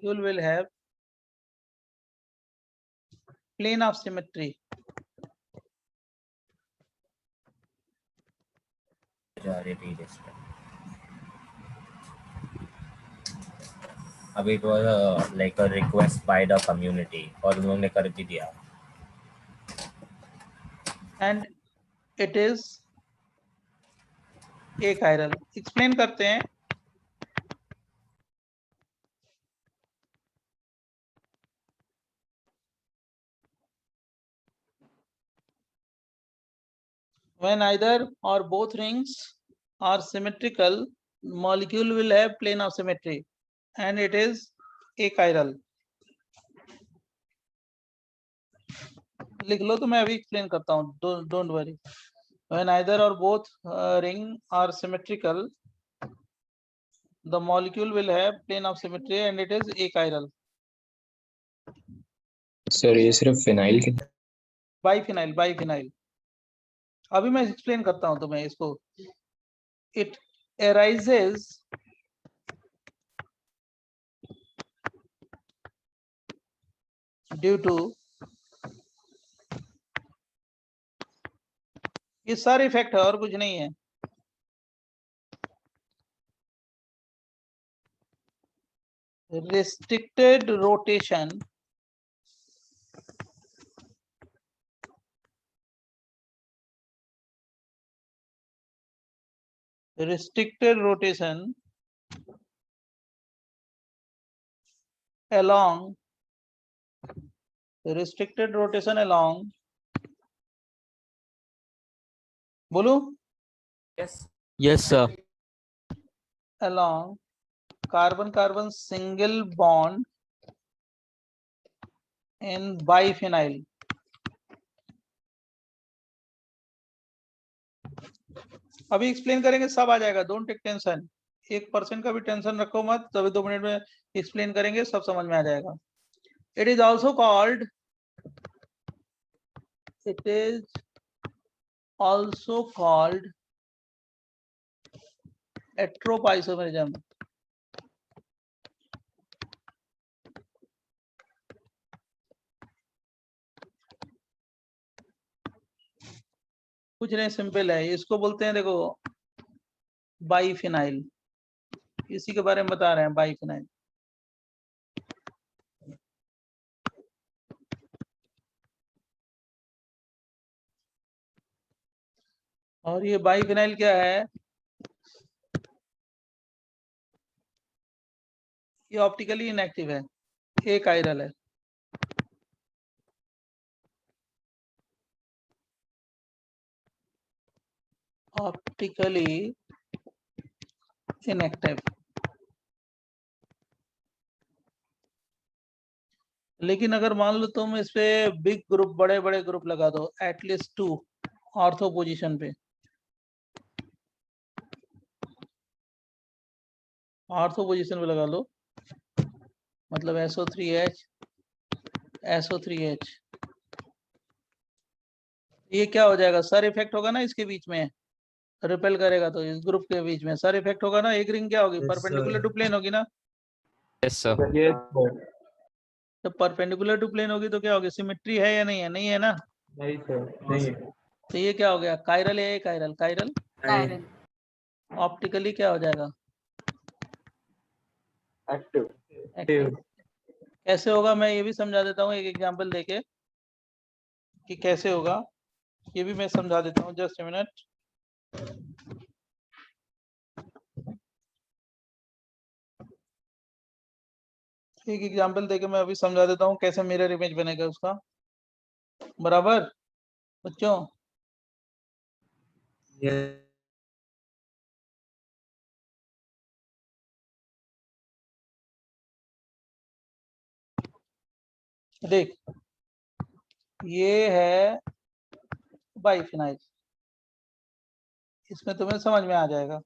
will have plane of symmetry. अभी it was like a request by the community और उन्होंने कर भी दिया. And it is achiral. Explain करते हैं. When either or both rings are symmetrical, molecule will have plane of symmetry and it is achiral. लिख लो तो मैं अभी एक्सप्लेन करता हूँ. Don't worry. When either or both ring are symmetrical, the molecule will have plane of symmetry and it is achiral. Sir ये सिर्फ phenyl के biphenyl. अभी मैं एक्सप्लेन करता हूँ तुम्हें इसको. arises due to, ये सारे इफेक्ट है और कुछ नहीं है। restricted rotation along बोलू Yes, sir. along carbon carbon single bond in biphenyl। अभी एक्सप्लेन करेंगे, सब आ जाएगा, डोंट टेक टेंशन, 1% का भी टेंशन रखो मत, तभी 2 मिनट में एक्सप्लेन करेंगे, सब समझ में आ जाएगा। It is also called atropisomerism. कुछ नहीं, सिंपल है, इसको बोलते हैं, देखो बाइफिनाइल, इसी के बारे में बता रहे हैं, बाइफिनाइल। और ये बाइफिनाइल क्या है, ये ऑप्टिकली इनएक्टिव है, एक कायरल है। ऑप्टिकली इनएक्टिव, लेकिन अगर मान लो तुम इस पे बिग ग्रुप, बड़े बड़े ग्रुप लगा दो, एटलीस्ट 2 ऑर्थो पोजीशन पे, ऑर्थो पोजीशन पे लगा लो, मतलब SO3H SO3H, ये क्या हो जाएगा, सर इफेक्ट होगा ना इसके बीच में, रिपेल करेगा तो इस ग्रुप के बीच में सर इफेक्ट होगा ना, एक रिंग क्या होगी, परपेंडिकुलर टू प्लेन होगी ना। Yes, sir. तो परपेंडिकुलर टू प्लेन होगी तो क्या होगी, सिमेट्री है या नहीं है, नहीं है ना। नहीं सर, नहीं है। तो ये क्या हो गया, कायरल है, कायरल कायरल कायरल ऑप्टिकली क्या हो जाएगा, एक्टिव। एक्टिव। कैसे होगा मैं ये भी समझा देता हूँ एक एग्जांपल देके कि कैसे होगा, ये भी मैं समझा देता हूँ, जस्ट ए मिनट। एक एग्जांपल देके मैं अभी समझा देता हूँ कैसे मिरर इमेज बनेगा उसका, बराबर बच्चों। देख, ये है बाइफिनाइल, इसमें तुम्हें समझ में आ जाएगा,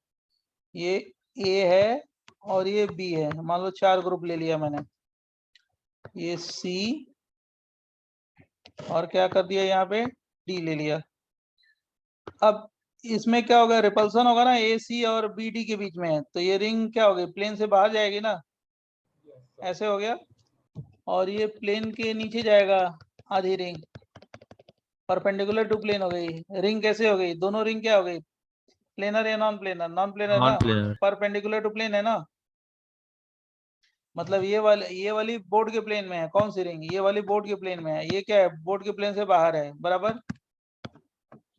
ये A है और ये B है, मान लो 4 ग्रुप ले लिया मैंने, ये C और क्या कर दिया यहाँ पे D ले लिया। अब इसमें क्या होगा, रिपल्सन होगा ना AC और BD के बीच में है, तो ये रिंग क्या होगी, प्लेन से बाहर जाएगी ना, ऐसे हो गया, और ये प्लेन के नीचे जाएगा आधी रिंग, परपेंडिकुलर टू प्लेन हो गई। रिंग कैसे हो गई, दोनों रिंग क्या हो गई, प्लेनर या नॉन प्लेनर, नॉन प्लेनर ना, Non-planar. परपेंडिकुलर टू प्लेन है ना, मतलब ये वाली बोर्ड के प्लेन में है, कौन सी रिंग, ये वाली बोर्ड के प्लेन में है, ये क्या है, बोर्ड के प्लेन से बाहर है, बराबर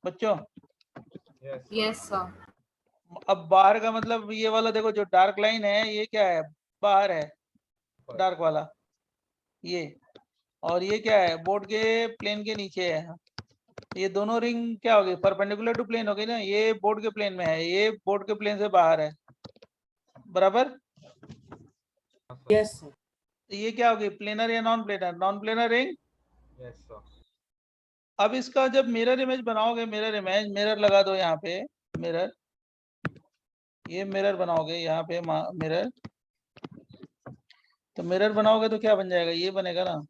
बच्चों। Yes sir. अब बाहर का मतलब ये वाला देखो, जो डार्क लाइन है ये क्या है, बाहर है, डार्क वाला ये, और ये क्या है, बोर्ड के प्लेन के नीचे है। ये दोनों रिंग क्या होगी, परपेंडिकुलर टू प्लेन होगी ना, ये बोर्ड के प्लेन में है, ये बोर्ड के प्लेन से बाहर है, बराबर। Yes sir. तो ये क्या होगी, प्लेनर या non planar, non planar ring. Yes sir. अब इसका जब मिरर इमेज बनाओगे, मिरर इमेज, मिरर लगा दो यहाँ पे, मिरर, ये मिरर बनाओगे यहाँ पे, मिरर, तो मिरर बनाओगे तो क्या बन जाएगा, ये बनेगा ना,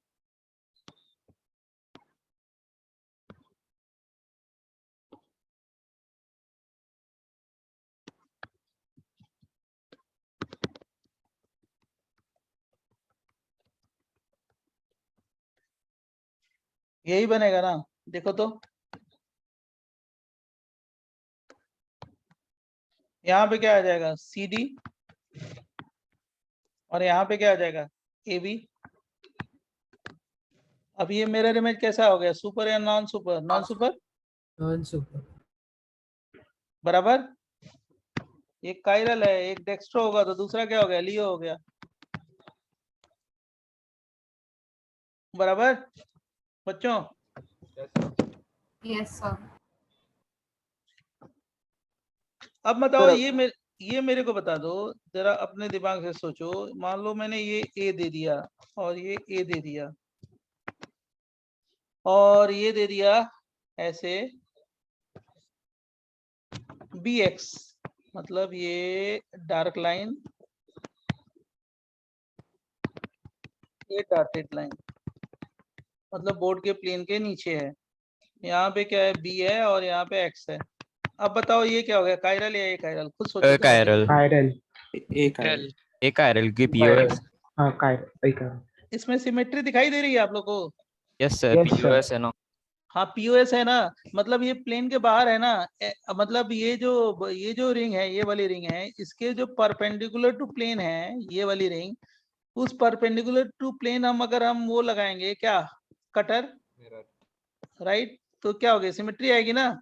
यही बनेगा ना, देखो तो यहाँ पे क्या आ जाएगा CD और यहाँ पे क्या आ जाएगा AB। अब ये मिरर इमेज कैसा हो गया, सुपर या non super? Non super non super. बराबर। एक कायरल है, एक डेक्स्ट्रो होगा तो दूसरा क्या हो गया, लियो हो गया। बराबर बच्चों? Yes sir. अब बताओ सर, ये मेरे को बता दो जरा, अपने दिमाग से सोचो। मान लो मैंने ये A दे दिया और ये A दे दिया और ये दे दिया ऐसे BX, मतलब ये डार्क लाइन, ये डॉटेड लाइन, मतलब बोर्ड के प्लेन के नीचे है। यहाँ पे क्या है, B है और यहाँ पे X है। अब बताओ ये क्या हो गया, कायरल या ए कायरल? खुद सोचो तो कायरल। कायरल। एक कायरल की POS। हाँ कायरल। इसमें सिमेट्री दिखाई दे रही है आप लोग को? Yes sir, Yes, sir. POS है ना। हाँ POS है ना, मतलब ये प्लेन के बाहर है ना। मतलब ये जो रिंग है, ये वाली रिंग है, इसके जो परपेंडिकुलर टू प्लेन है ये वाली रिंग, उस परपेंडिकुलर टू प्लेन अगर हम वो लगाएंगे क्या, कटर, राइट, तो क्या हो गया, सिमेट्री आएगी ना।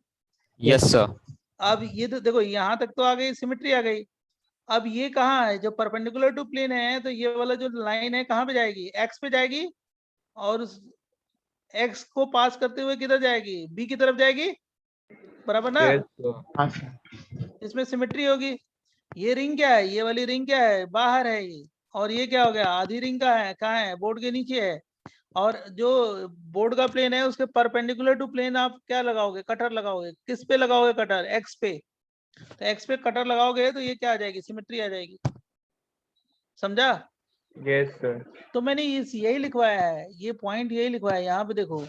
Yes sir. अब ये तो देखो यहाँ तक तो आ गई, सिमेट्री आ गई। अब ये कहाँ है, जो परपेंडिकुलर टू प्लेन है, तो ये वाला जो लाइन है कहाँ पे जाएगी, एक्स पे जाएगी, और उस एक्स को पास करते हुए किधर जाएगी, बी की तरफ जाएगी, बराबर ना। इसमें सिमेट्री होगी। ये रिंग क्या है, ये वाली रिंग क्या है, बाहर है ये, और ये क्या हो गया, आधी रिंग का है, कहाँ है, बोर्ड के नीचे है। और जो बोर्ड का प्लेन है उसके परपेंडिकुलर टू प्लेन आप क्या लगाओगे, कटर लगाओगे। किस पे लगाओगे कटर, एक्स पे। तो एक्स पे कटर लगाओगे तो ये क्या आ जाएगी, सिमेट्री आ जाएगी। समझा? Yes sir. तो मैंने यही लिखवाया है, ये पॉइंट यही लिखवाया है। यहाँ पे देखो,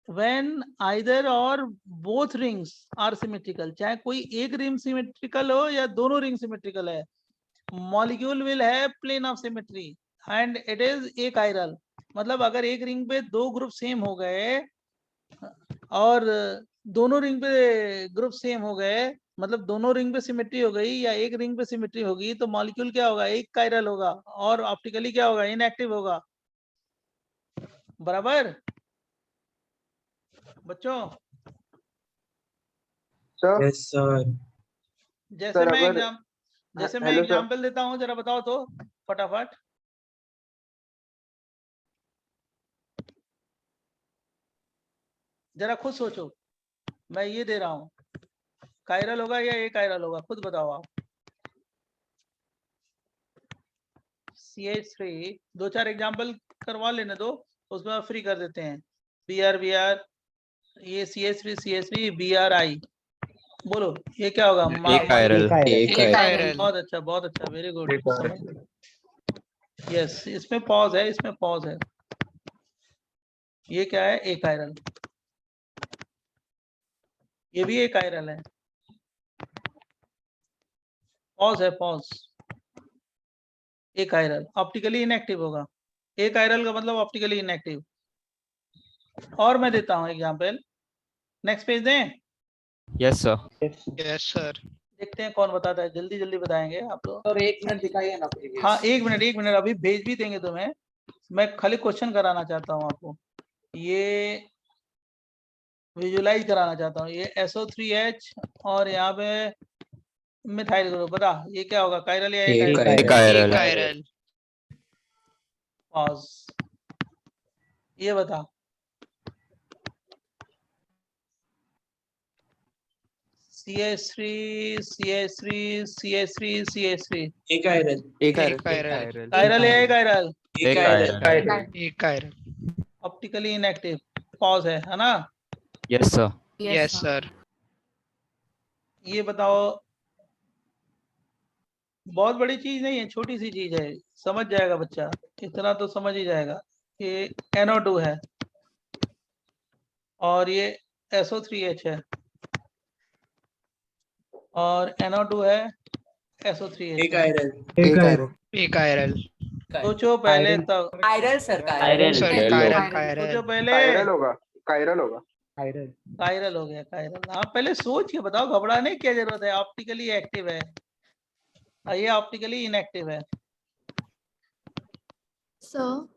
when either or both rings are symmetrical, चाहे कोई एक रिंग सिमेट्रिकल हो या दोनों रिंग सिमेट्रिकल है, molecule will have plane of symmetry and it is achiral. मतलब अगर एक रिंग पे दो ग्रुप सेम हो गए और दोनों रिंग पे ग्रुप सेम हो गए, मतलब दोनों रिंग पे सिमेट्री हो गई या एक रिंग पे सिमेट्री होगी, तो मॉलिक्यूल क्या होगा, एक कायरल होगा, और ऑप्टिकली क्या होगा, इनएक्टिव होगा। बराबर बच्चों? Yes sir. जैसे सर, मैं अगर मैं हेलो सर। एग्जांपल देता हूँ, जरा बताओ तो फटाफट। जरा खुद सोचो, मैं ये दे रहा हूँ, कायरल होगा या ए कायरल होगा, खुद बताओ आप। CH3 दो चार एग्जांपल करवा लेने दो, उसमें आप फ्री कर देते हैं। BR ये CH3 BRI, बोलो ये क्या होगा, एक कायरल। बहुत अच्छा, वेरी गुड। यस, इसमें पॉज है, इसमें पॉज है। ये क्या है, एक कायरल। ये भी एक कायरल है, पॉज है, पॉज। एक कायरल ऑप्टिकली इनएक्टिव होगा। एक कायरल का मतलब ऑप्टिकली इनएक्टिव। और मैं देता हूँ एग्जांपल, नेक्स्ट पेज दें। Yes sir. Yes sir. देखते हैं कौन बताता है, जल्दी जल्दी बताएंगे आप लोग। और 1 मिनट दिखाइए ना प्रीवियस। हाँ 1 मिनट, अभी भेज भी देंगे तुम्हें। मैं खाली क्वेश्चन कराना चाहता हूँ आपको, ये विजुलाइज कराना चाहता हूँ। ये SO3H और यहाँ पे मिथाइल ग्रुप, बता ये क्या होगा, कायरल या एक कायरल। पॉज। ये बता, CH3 एक कायरल। कायरल है, कायरल एक कायरल। ऑप्टिकली इनएक्टिव, पॉज है ना। Yes sir. Yes sir. ये बताओ, बहुत बड़ी चीज नहीं है, छोटी सी चीज है, समझ जाएगा बच्चा, इतना तो समझ ही जाएगा। ये NO2 है और ये SO3H है और NO2 है, SO3H एक है। कायरल। सोचो पहले तब। Chiral sir. कायरल होगा, कायरल होगा। कायरल हो गया, कायरल। आप पहले सोच के बताओ, घबराने की क्या जरूरत है। ऑप्टिकली एक्टिव है और ये ऑप्टिकली इनएक्टिव है। सर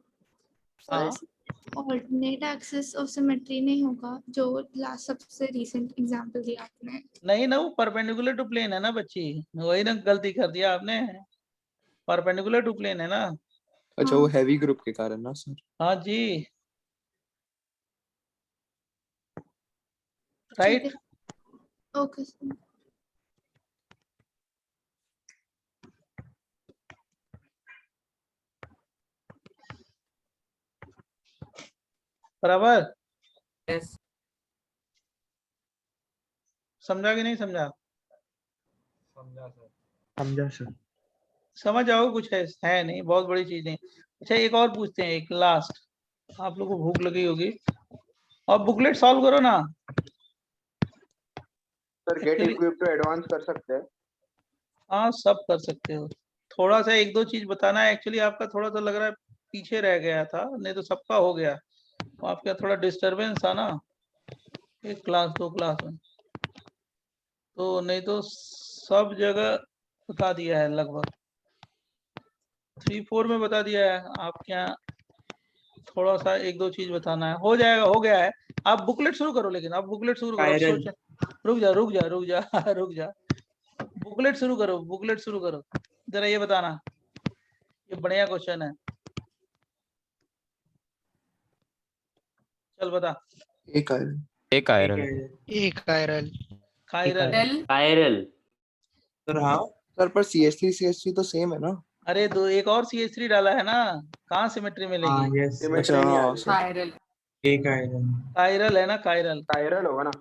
हाँ ऑल्टरनेट एक्सिस ऑफ सिमेट्री नहीं होगा जो लास्ट सबसे रीसेंट एग्जांपल दिया आपने। नहीं ना, वो परपेंडिकुलर टू प्लेन है ना बच्ची, वही ना गलती कर दिया आपने। परपेंडिकुलर टू प्लेन है ना। अच्छा वो हैवी ग्रुप के कारण ना सर। हाँ जी, राइट। Okay sir. बराबर। यस समझा कि नहीं समझा? समझा सर। समझ आओ, कुछ है नहीं, बहुत बड़ी चीज नहीं। अच्छा एक और पूछते हैं, एक लास्ट। आप लोगों को भूख लगी होगी और बुकलेट सॉल्व करो ना। सर गेट इक्विप टू एडवांस कर सकते हैं। हाँ सब कर सकते हो। थोड़ा सा एक दो चीज बताना है। एक्चुअली आपका थोड़ा सा लग रहा है पीछे रह गया था, नहीं तो सबका हो गया। आपका थोड़ा डिस्टरबेंस था ना एक क्लास दो क्लास में, तो नहीं तो सब जगह बता दिया है लगभग। 3-4 में बता दिया है। आपके यहाँ थोड़ा सा एक दो चीज बताना है, हो जाएगा, हो गया है। आप बुकलेट शुरू करो, लेकिन आप बुकलेट शुरू करो। रुक जा रुक जा रुक जा रुक जा। बुकलेट शुरू करो, बुकलेट शुरू करो। जरा ये बताना, ये बढ़िया क्वेश्चन है। चल बता। एक आयरन। एक आयरन। एक कायरल। कायरल। कायरल। सर हाँ सर, पर CH3 CH3 तो सेम है ना। अरे दो एक और CH3 डाला है ना, कहाँ सिमेट्री मिलेगी? यस अच्छा हाँ सर। कायरल। एक आयरन। कायरल है ना, कायरल। कायरल होगा ना।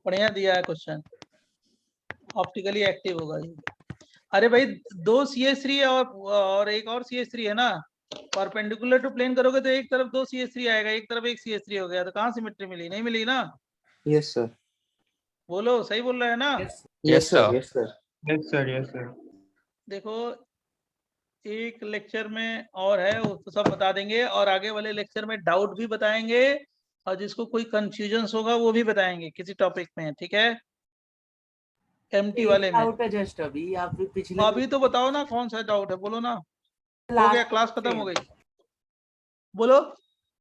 बढ़िया दिया है क्वेश्चन। ऑप्टिकली एक्टिव होगा ये। अरे भाई दो CH3 और एक और CH3 है ना, परपेंडिकुलर टू प्लेन करोगे तो एक तरफ दो CH3 आएगा, एक तरफ एक CH3 हो गया, तो कहाँ सिमेट्री मिली? नहीं मिली ना। Yes sir. बोलो, सही बोल रहे हैं ना? Yes sir. Yes sir. Yes sir yes sir. देखो एक लेक्चर में और है, वो तो सब बता देंगे, और आगे वाले लेक्चर में डाउट भी बताएंगे, और जिसको कोई कंफ्यूजन होगा वो भी बताएंगे किसी टॉपिक में, ठीक है? एमटी वाले में। डाउट है जस्ट अभी, आप पिछले अभी तो बताओ ना कौन सा डाउट है, बोलो ना। हो Last गया, क्लास खत्म पे। हो गई। बोलो।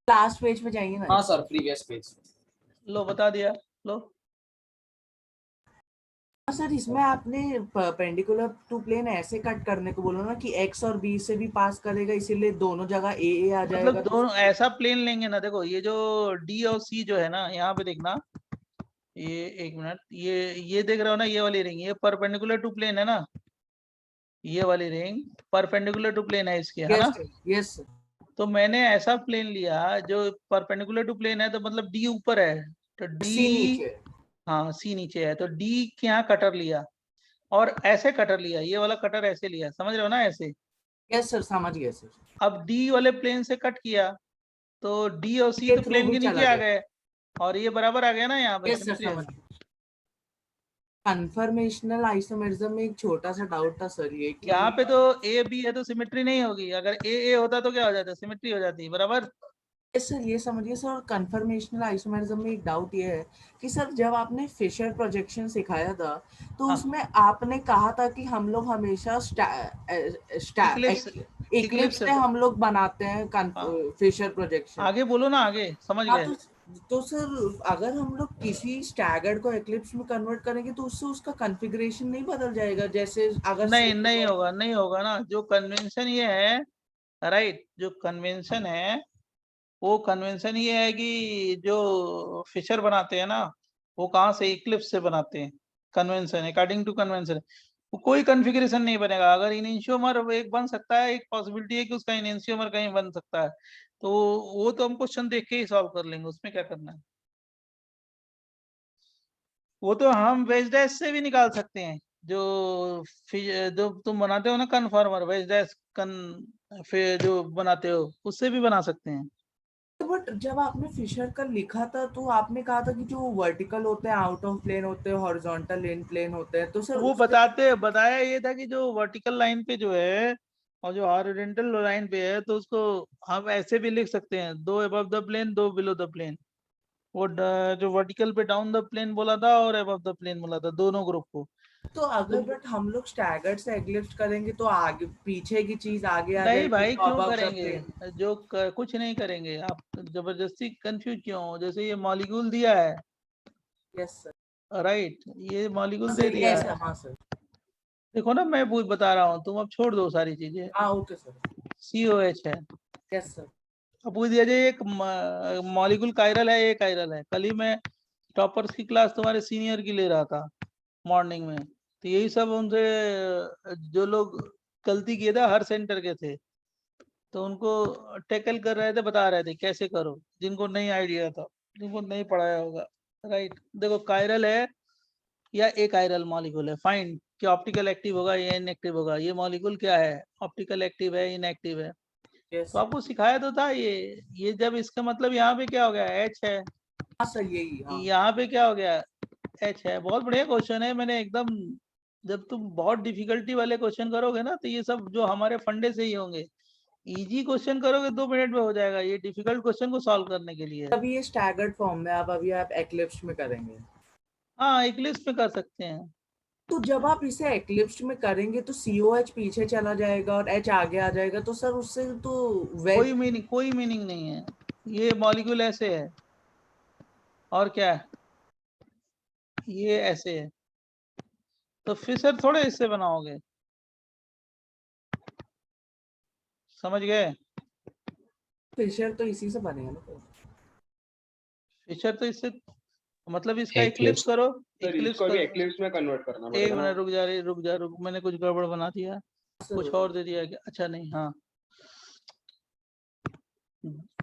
लास्ट पेज पे जाइए ना। हाँ सर प्रीवियस पेज। लो बता दिया, लो। सर इसमें आपने परपेंडिकुलर टू प्लेन ऐसे कट करने को बोला ना कि x और b से भी पास करेगा, इसीलिए दोनों जगह a आ जाएगा। मतलब दोनों ऐसा प्लेन लेंगे ना। देखो ये जो डी और सी जो है ना, यहाँ पे देखना, ये एक मिनट, ये देख रहे हो ना, ये वाली रिंग, ये परपेंडिकुलर टू प्लेन है ना, ये वाली रिंग परपेंडिकुलर टू प्लेन है इसके, है ना? यस। तो मैंने ऐसा प्लेन लिया जो परपेंडिकुलर टू प्लेन है, तो मतलब डी ऊपर है तो डी नीचे। हाँ सी नीचे है, तो डी के यहाँ कटर लिया और ऐसे कटर लिया, ये वाला कटर ऐसे लिया, समझ रहे हो ना? ऐसे। यस सर, समझ गया सर। अब डी वाले प्लेन से कट किया तो डी और सी ये तो through प्लेन भी के चला नीचे आ गया। गए, और ये बराबर आ गया ना यहाँ पे। यस सर, समझ गया। कन्फर्मेशनल आइसोमेरिज्म में एक छोटा सा डाउट था सर, ये कि यहाँ पे तो ए बी है तो सिमेट्री नहीं होगी, अगर ए होता तो क्या हो जाता? सिमेट्री हो जाती, बराबर। यस सर, ये समझिए सर। कन्फर्मेशनल आइसोमेरिज्म में एक डाउट ये है कि सर जब आपने फिशर प्रोजेक्शन सिखाया था तो उसमें आपने कहा था कि हम लोग हमेशा इक्लिप्स से हम लोग बनाते हैं फिशर प्रोजेक्शन। आगे बोलो ना, आगे समझ गए। तो सर अगर हम लोग किसी स्टैगर्ड को इक्लिप्स में कन्वर्ट करेंगे तो उससे उसका कॉन्फ़िगरेशन नहीं बदल जाएगा? जैसे अगर नहीं होगा, नहीं होगा ना। जो कन्वेंशन ये है, राइट, जो कन्वेंशन है वो कन्वेंशन ये है कि जो फिशर बनाते हैं ना, वो कहाँ से? इक्लिप्स से बनाते हैं। कन्वेंशन, अकॉर्डिंग टू कन्वेंशन कोई कॉन्फ़िगरेशन नहीं बनेगा। अगर इनिशियोमर एक बन सकता है, एक पॉसिबिलिटी है कि उसका इनिशियोमर कहीं बन सकता है, तो वो तो हम क्वेश्चन देख के ही सॉल्व कर लेंगे, उसमें क्या करना है। वो तो हम वेज डैश से भी निकाल सकते हैं, जो तुम बनाते हो ना कन्फर्मर, वेज डैश फिर जो बनाते हो उससे भी बना सकते हैं। बट जब आपने फिशर का लिखा था तो आपने कहा था कि जो वर्टिकल होते हैं आउट ऑफ प्लेन होते हैं, हॉरिजॉन्टल इन प्लेन होते हैं, तो सर वो बताया ये था कि जो वर्टिकल लाइन पे जो है और जो हॉरिजॉन्टल लाइन पे है तो उसको हम ऐसे भी लिख सकते हैं, 2 above the plane 2 below the plane. वो जो वर्टिकल पे डाउन द प्लेन बोला था और अबव द प्लेन बोला था, दोनों ग्रुप को। तो अगर बट हम लोग स्टैगर्ड से एगलिफ्ट करेंगे तो आगे पीछे की चीज आगे आ नहीं जाएगी भाई तो क्यों above the करेंगे, plane। कुछ नहीं करेंगे, आप जबरदस्ती कंफ्यूज क्यों हो? जैसे ये मॉलिक्यूल दिया है, यस सर। राइट, ये मॉलिक्यूल दे दिया है, हाँ सर। देखो ना मैं बता रहा हूँ, तुम अब छोड़ दो सारी चीजें। हाँ ओके सर। COH है, यस सर। अब पूछ दिया जाए एक मॉलिक्यूल कायरल है, एक कायरल है। कल ही मैं टॉपर्स की क्लास तुम्हारे सीनियर की ले रहा था मॉर्निंग में, तो यही सब उनसे जो लोग गलती किए थे हर सेंटर के थे, तो उनको टैकल कर रहे थे, बता रहे थे कैसे करो, जिनको नहीं आइडिया था, जिनको नहीं पढ़ाया होगा। राइट, देखो कायरल है या एक आयरल मॉलिक्यूल है, फाइन कि ऑप्टिकल एक्टिव होगा या इनएक्टिव होगा, ये मॉलिक्यूल क्या है, ऑप्टिकल एक्टिव है इनएक्टिव है। तो आपको सिखाया तो था ये जब इसका मतलब यहाँ पे क्या हो गया, H है, हाँ सर यही। हाँ। यहाँ पे क्या हो गया, H है। बहुत बढ़िया क्वेश्चन है, मैंने एकदम, जब तुम बहुत डिफिकल्टी वाले क्वेश्चन करोगे ना तो ये सब जो हमारे फंडे से ही होंगे, इजी क्वेश्चन करोगे 2 मिनट में हो जाएगा, ये डिफिकल्ट क्वेश्चन को सॉल्व करने के लिए। अभी ये स्टैगर्ड फॉर्म में अभी आप एक्लिप्स में करेंगे। हाँ इक्लिप्स में कर सकते हैं। तो जब आप इसे एक्लिप्स में करेंगे तो COH पीछे चला जाएगा और H आगे आ जाएगा, तो सर उससे तो कोई मीनिंग नहीं है, ये मॉलिक्यूल ऐसे है और क्या है, ये ऐसे है, तो फिशर थोड़े इससे बनाओगे, समझ गए? फिशर तो इसी से बनेगा ना। फिशर तो इससे मतलब इसका इक्लिप्स करो, इक्लिप्स इसको भी एक्लिप्स में कन्वर्ट करना एक पड़ेगा मिनट रुक जा, मैंने कुछ गड़बड़ बना दिया, कुछ और दे दिया क्या? अच्छा नहीं, हाँ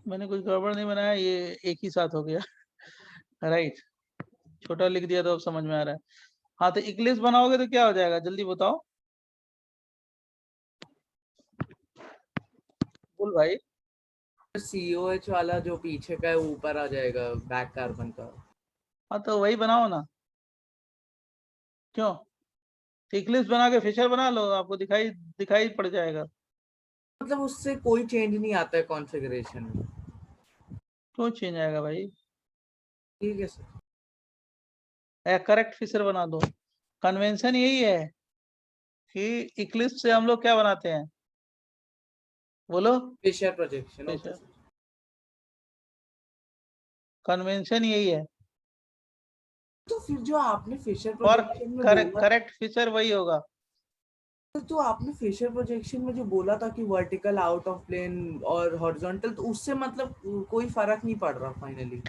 मैंने कुछ गड़बड़ नहीं बनाया, ये एक ही साथ हो गया। राइट, छोटा लिख दिया तो अब समझ में आ रहा है। हाँ तो इक्लिप्स बनाओगे तो क्या हो जाएगा, जल्दी बताओ बोल भाई। COH वाला जो पीछे का है ऊपर आ जाएगा बैक कार्बन का। हाँ तो वही बनाओ ना, क्यों? इक्लिप्स बना के फिशर बना लो, आपको दिखाई पड़ जाएगा। मतलब उससे कोई चेंज नहीं आता है कॉन्फ़िगरेशन में। क्यों चेंज आएगा भाई? ठीक है सर। करेक्ट फिशर बना दो। कन्वेंशन यही है कि इक्लिप्स से हम लोग क्या बनाते हैं, बोलो? Fisher projection. फिशर कन्वेंशन यही है, तो फिर जो आपने फिशर और प्रोजेक्शन में बोला, करेक्ट फिशर वही होगा। तो आपने फिशर प्रोजेक्शन में जो बोला था कि वर्टिकल आउट ऑफ प्लेन और हॉरिजॉन्टल, तो उससे मतलब कोई फर्क नहीं पड़ रहा फाइनली।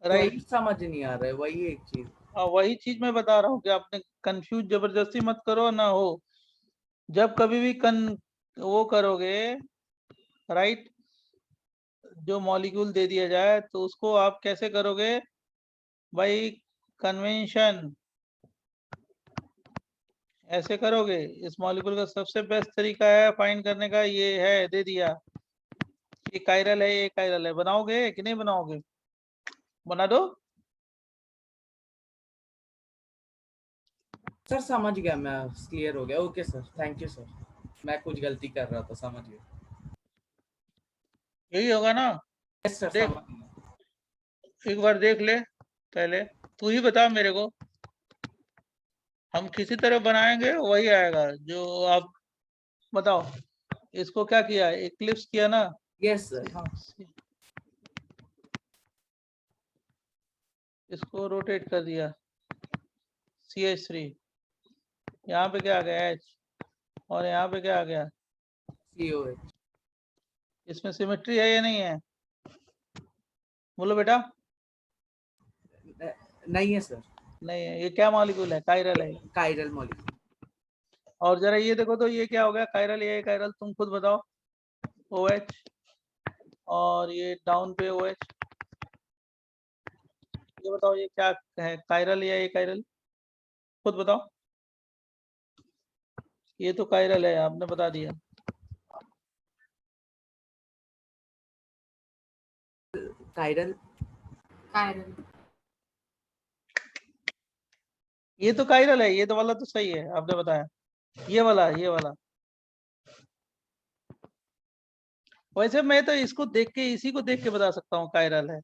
राइट, समझ नहीं आ रहा है, वही एक चीज। वही चीज मैं बता रहा हूँ कि आपने कंफ्यूज जबरदस्ती मत करो ना हो, जब कभी भी वो करोगे, राइट, जो मॉलिक्यूल दे दिया जाए तो उसको आप कैसे करोगे भाई, कन्वेंशन ऐसे करोगे। इस मॉलिक्यूल का सबसे बेस्ट तरीका है फाइंड करने का, ये है, दे दिया ये कायरल है, ये कायरल है, बनाओगे कि नहीं बनाओगे? बना दो। सर समझ गया मैं, क्लियर हो गया। Okay sir, thank you sir, मैं कुछ गलती कर रहा था, समझ गया। यही होगा ना? यस सर, देख, समझ गया। एक बार देख ले, पहले तू ही बता मेरे को, हम किसी तरह बनाएंगे वही आएगा जो आप बताओ। इसको क्या किया, इक्लिप्स किया ना? Yes sir. हाँ, इसको रोटेट कर दिया, CH3, यहाँ पे क्या आ गया H, और यहाँ पे क्या आ गया COH। इसमें सिमेट्री है या नहीं है, बोलो बेटा? नहीं है सर। नहीं है। ये क्या मॉलिक्यूल है, कायरल है, कायरल मॉलिक्यूल। और जरा ये देखो तो ये क्या हो गया, कायरल, ये कायरल, तुम खुद बताओ। OH और ये डाउन पे OH, ये बताओ ये क्या है, कायरल या ये कायरल, खुद बताओ। ये तो कायरल है, आपने बता दिया। कायरल। कायरल। ये तो कायरल है, ये तो वाला तो सही है, आपने बताया। ये वाला वैसे मैं तो इसको देख के, इसी को देख के बता सकता हूँ कायरल है।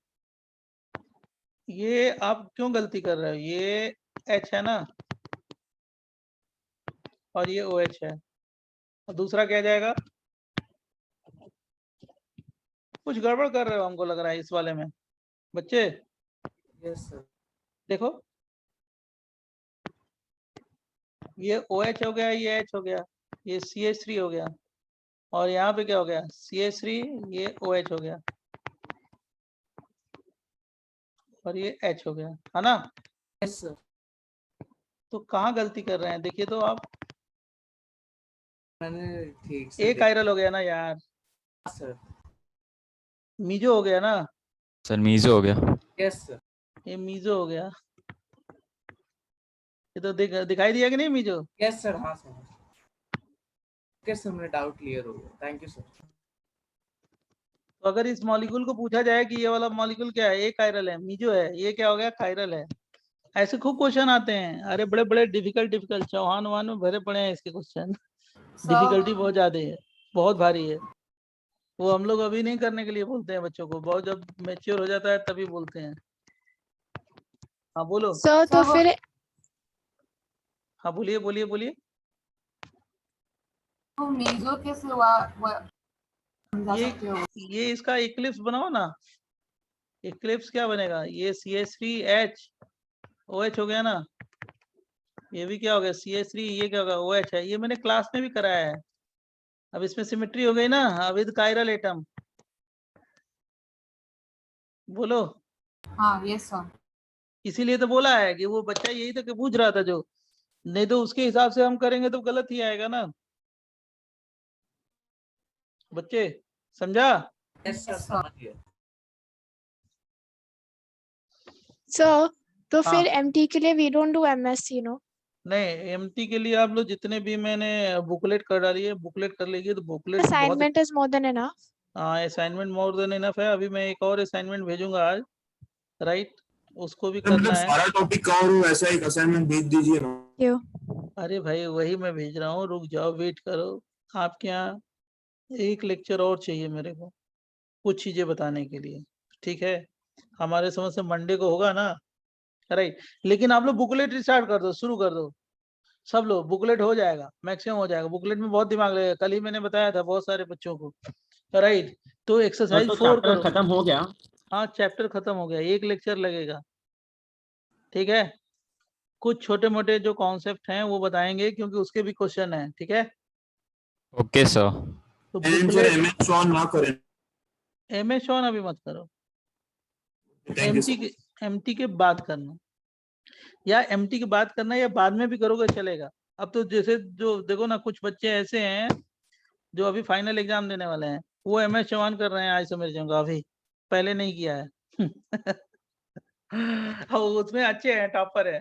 ये आप क्यों गलती कर रहे हो? ये H है ना, और ये OH है, और दूसरा क्या जाएगा? कुछ गड़बड़ कर रहे हो हमको लग रहा है इस वाले में बच्चे। Yes sir. देखो ये OH हो गया, ये H हो गया, ये CH3 हो गया, और यहाँ पे क्या हो गया? CH3, ये OH हो गया, और ये H हो गया, है ना? Yes sir. तो कहाँ गलती कर रहे हैं? देखिए तो आप, मैंने ठीक से एक कायरल हो गया ना यार, सर। मीजो हो गया ना सर मीजो हो गया। Yes sir. ये मीजो हो गया। ये तो दिखाई दिया कि नहीं मीजो? Yes sir. हाँ सर। ओके सर, मेरा डाउट क्लियर हो गया, थैंक यू सर। तो अगर इस मॉलिक्यूल को पूछा जाए कि ये वाला मॉलिक्यूल क्या है, ये कायरल है, मीजो है, ये क्या हो गया? कायरल है। ऐसे खूब क्वेश्चन आते हैं, अरे बड़े बड़े डिफिकल्ट चौहान वान में भरे पड़े हैं इसके क्वेश्चन। डिफिकल्टी बहुत ज्यादा है, बहुत भारी है। वो हम लोग अभी नहीं करने के लिए बोलते हैं बच्चों को, बहुत जब मैच्योर हो जाता है तभी बोलते हैं। हाँ बोलो सर। तो फिर हाँ बोलिए बोलिए बोलिए। तो मीजो कैसे हुआ समझा सकते हो? ये इसका इक्लिप्स बनाओ ना। इक्लिप्स क्या बनेगा? ये CH3H OH हो गया ना, ये भी क्या हो गया? CH3, ये क्या होगा? OH है। ये मैंने क्लास में भी कराया है। अब इसमें सिमेट्री हो गई ना विद कायरल एटम। बोलो। हाँ यस सर। इसीलिए तो बोला है कि वो बच्चा यही तो पूछ रहा था जो, नहीं तो उसके हिसाब से हम करेंगे तो गलत ही आएगा ना बच्चे, समझा? यस सर, समझ गया। सर तो हाँ। फिर एमटी के लिए we don't do MSc no? नहीं, एमटी के लिए आप लोग जितने भी मैंने बुकलेट कर डाली है, बुकलेट कर लीजिए। तो बुकलेट बहुत, assignment is more than enough. हाँ असाइनमेंट मोर देन इनफ है। अभी मैं एक और असाइनमेंट भेजूंगा आज, राइट? उसको भी करना है। सारा टॉपिक कवर हो वैसा एक असाइनमेंट भेज दीजिए ना। क्यों? अरे भाई वही मैं भेज रहा हूँ, रुक जाओ, वेट करो। आपके यहाँ एक लेक्चर और चाहिए मेरे को कुछ चीजें बताने के लिए, ठीक है? हमारे समझ से मंडे को होगा ना, राइट? लेकिन आप लोग बुकलेट स्टार्ट कर दो, शुरू कर दो सब लोग। बुकलेट हो जाएगा, मैक्सिमम हो जाएगा। बुकलेट में बहुत दिमाग लगेगा, कल ही मैंने बताया था बहुत सारे बच्चों को, राइट? तो एक्सरसाइज 4 करो। खत्म हो गया। हाँ चैप्टर खत्म हो गया, एक लेक्चर लगेगा, ठीक है? कुछ छोटे मोटे जो कॉन्सेप्ट हैं वो बताएंगे, क्योंकि उसके भी क्वेश्चन हैं, ठीक है? Okay sir. तो MS ऑन ना करें। MS ऑन अभी मत करो, Thank you, एमटी के बाद करना, या एमटी के बाद करना, या बाद में भी करोगे चलेगा। अब तो जैसे जो देखो ना, कुछ बच्चे ऐसे हैं जो अभी फाइनल एग्जाम देने वाले हैं, वो MS चौहान कर रहे हैं आइसोमेरिज्म का, अभी पहले नहीं किया है। उसमें अच्छे हैं, टॉपर है।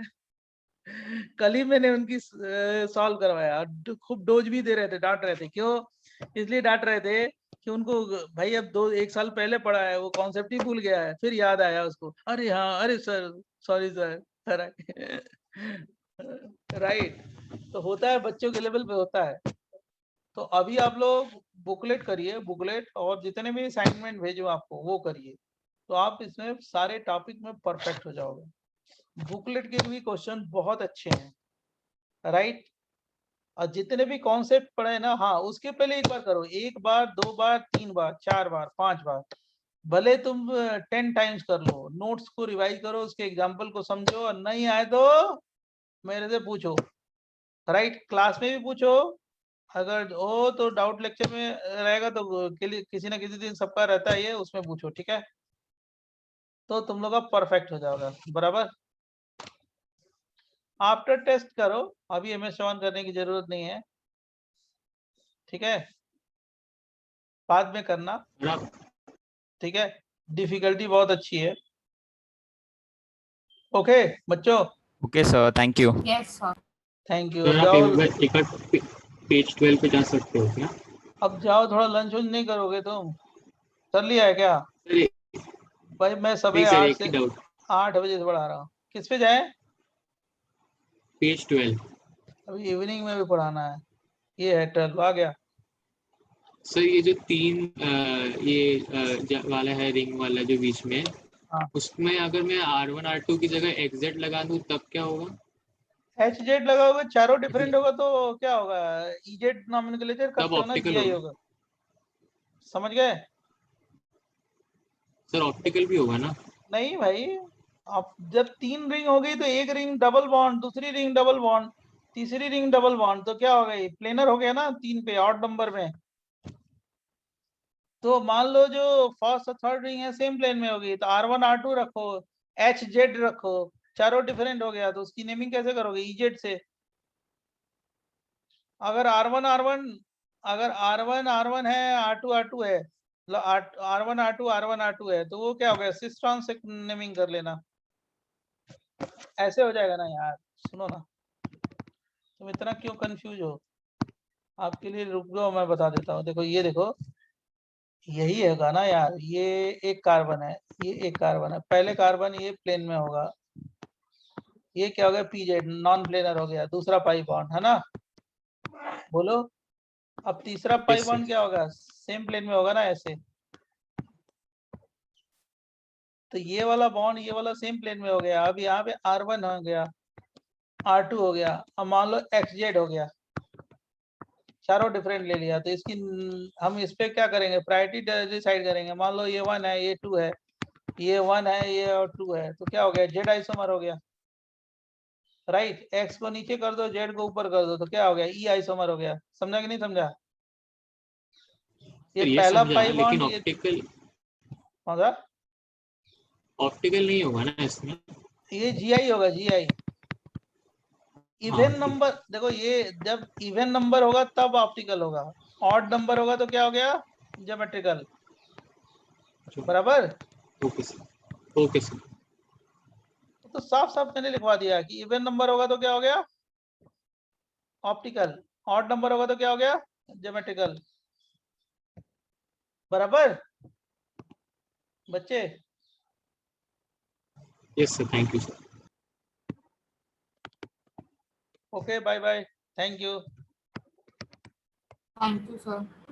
कल ही मैंने उनकी सॉल्व करवाया, खूब डोज भी दे रहे थे, डांट रहे थे। क्यों? इसलिए डांट रहे थे कि उनको भाई अब 1 साल पहले पढ़ा है, वो कॉन्सेप्ट ही भूल गया है, फिर याद आया उसको, अरे हाँ, अरे सर सॉरी सर, राइट? तो होता है, बच्चों के लेवल पे होता है। तो अभी आप लोग बुकलेट करिए, बुकलेट, और जितने भी असाइनमेंट भेजो आपको वो करिए, तो आप इसमें सारे टॉपिक में परफेक्ट हो जाओगे। बुकलेट के भी क्वेश्चन बहुत अच्छे हैं, राइट? और जितने भी कॉन्सेप्ट पढ़े ना, हाँ उसके पहले एक बार करो, 1 बार 2 बार 3 बार 4 बार 5 बार, भले तुम 10 टाइम्स कर लो। नोट्स को रिवाइज करो, उसके एग्जाम्पल को समझो, और नहीं आए तो मेरे से पूछो, राइट? क्लास में भी पूछो, अगर हो तो डाउट लेक्चर में रहेगा तो किसी ना किसी दिन सबका रहता है ये, उसमें पूछो, ठीक है? तो तुम लोग का परफेक्ट हो जाएगा, बराबर? आफ्टर टेस्ट करो, अभी MS ऑन करने की जरूरत नहीं है, ठीक है? बाद में करना, ठीक है? डिफिकल्टी बहुत अच्छी है। ओके बच्चों? Okay sir, thank you. Yes sir. Thank you. Sir आप जाओ, एक बार टिकट पेज 12 पे जा सकते हो क्या? अब जाओ, थोड़ा लंच वंच नहीं करोगे तुम? कर लिया है क्या? भाई मैं सुबह 8 बजे से पढ़ा रहा हूँ। किस पे जाए? पेज 12। अभी इवनिंग में भी पढ़ाना है, ये है 12 आ गया। सर ये जो तीन वाला है रिंग वाला जो बीच में, उसमें अगर मैं R1 R2 की जगह XZ लगा दूं तब क्या होगा? HZ लगाओगे चारों डिफरेंट होगा तो क्या होगा, EZ नॉमेनक्लेचर तब करते हो ना, ऑप्टिकल GI होगा। होगा। समझ गए? सर ऑप्टिकल भी होगा ना? नहीं भाई, अब जब तीन रिंग हो गई तो एक रिंग डबल बॉन्ड, दूसरी रिंग डबल बॉन्ड, तीसरी रिंग डबल बॉन्ड, तो क्या हो गई, प्लेनर हो गया ना, तीन पे ऑड नंबर में। तो मान लो जो फर्स्ट और थर्ड रिंग है सेम प्लेन में होगी, तो R1 R2 रखो, HZ रखो, चारों डिफरेंट हो गया, तो उसकी नेमिंग कैसे करोगे, EZ से। अगर R1 R1 है, R2 R2 है, R1 R2 है, तो वो क्या हो गया, सिस्ट्रॉन से नेमिंग कर लेना। ऐसे हो जाएगा ना यार। सुनो ना, तुम इतना क्यों कंफ्यूज हो, आपके लिए रुक जाओ, मैं बता देता हूँ। देखो ये देखो, यही होगा ना यार, ये एक कार्बन है, ये एक कार्बन है, पहले कार्बन ये प्लेन में होगा, ये क्या हो गया, PZ नॉन प्लेनर हो गया, दूसरा पाई बॉन्ड है ना, बोलो। अब तीसरा पाई बॉन्ड क्या होगा, सेम प्लेन में होगा ना, ऐसे। तो ये वाला बॉन्ड ये वाला सेम प्लेन में हो गया। अब यहाँ पे R1 हो गया, R2 हो गया, अब मान लो XZ हो गया, चारों डिफरेंट ले लिया, तो इसकी हम इस पे क्या करेंगे, प्रायोरिटी डिसाइड करेंगे। मान लो ये 1 है, ये 2 है, ये 1 है, ये और 2 है, तो क्या हो गया, Z आइसोमर हो गया, राइट। X को नीचे कर दो, Z को ऊपर कर दो, तो क्या हो गया, E आइसोमर हो गया। समझा कि नहीं समझा? ये पहला पाई बॉन्ड, ये ऑप्टिकल होगा, ऑप्टिकल नहीं होगा ना इसमें? ये GI होगा, GI। इवन नंबर, देखो ये जब इवन नंबर होगा तब ऑप्टिकल होगा, ऑड नंबर होगा तो क्या हो गया, ज्योमेट्रिकल। बराबर? Okay sir, okay sir. तो साफ साफ मैंने लिखवा दिया कि इवन नंबर होगा तो क्या हो गया, ऑप्टिकल, ऑड नंबर होगा तो क्या हो गया, ज्योमेट्रिकल। बराबर बच्चे? Yes sir, thank you sir. Okay, bye bye, thank you. Thank you sir.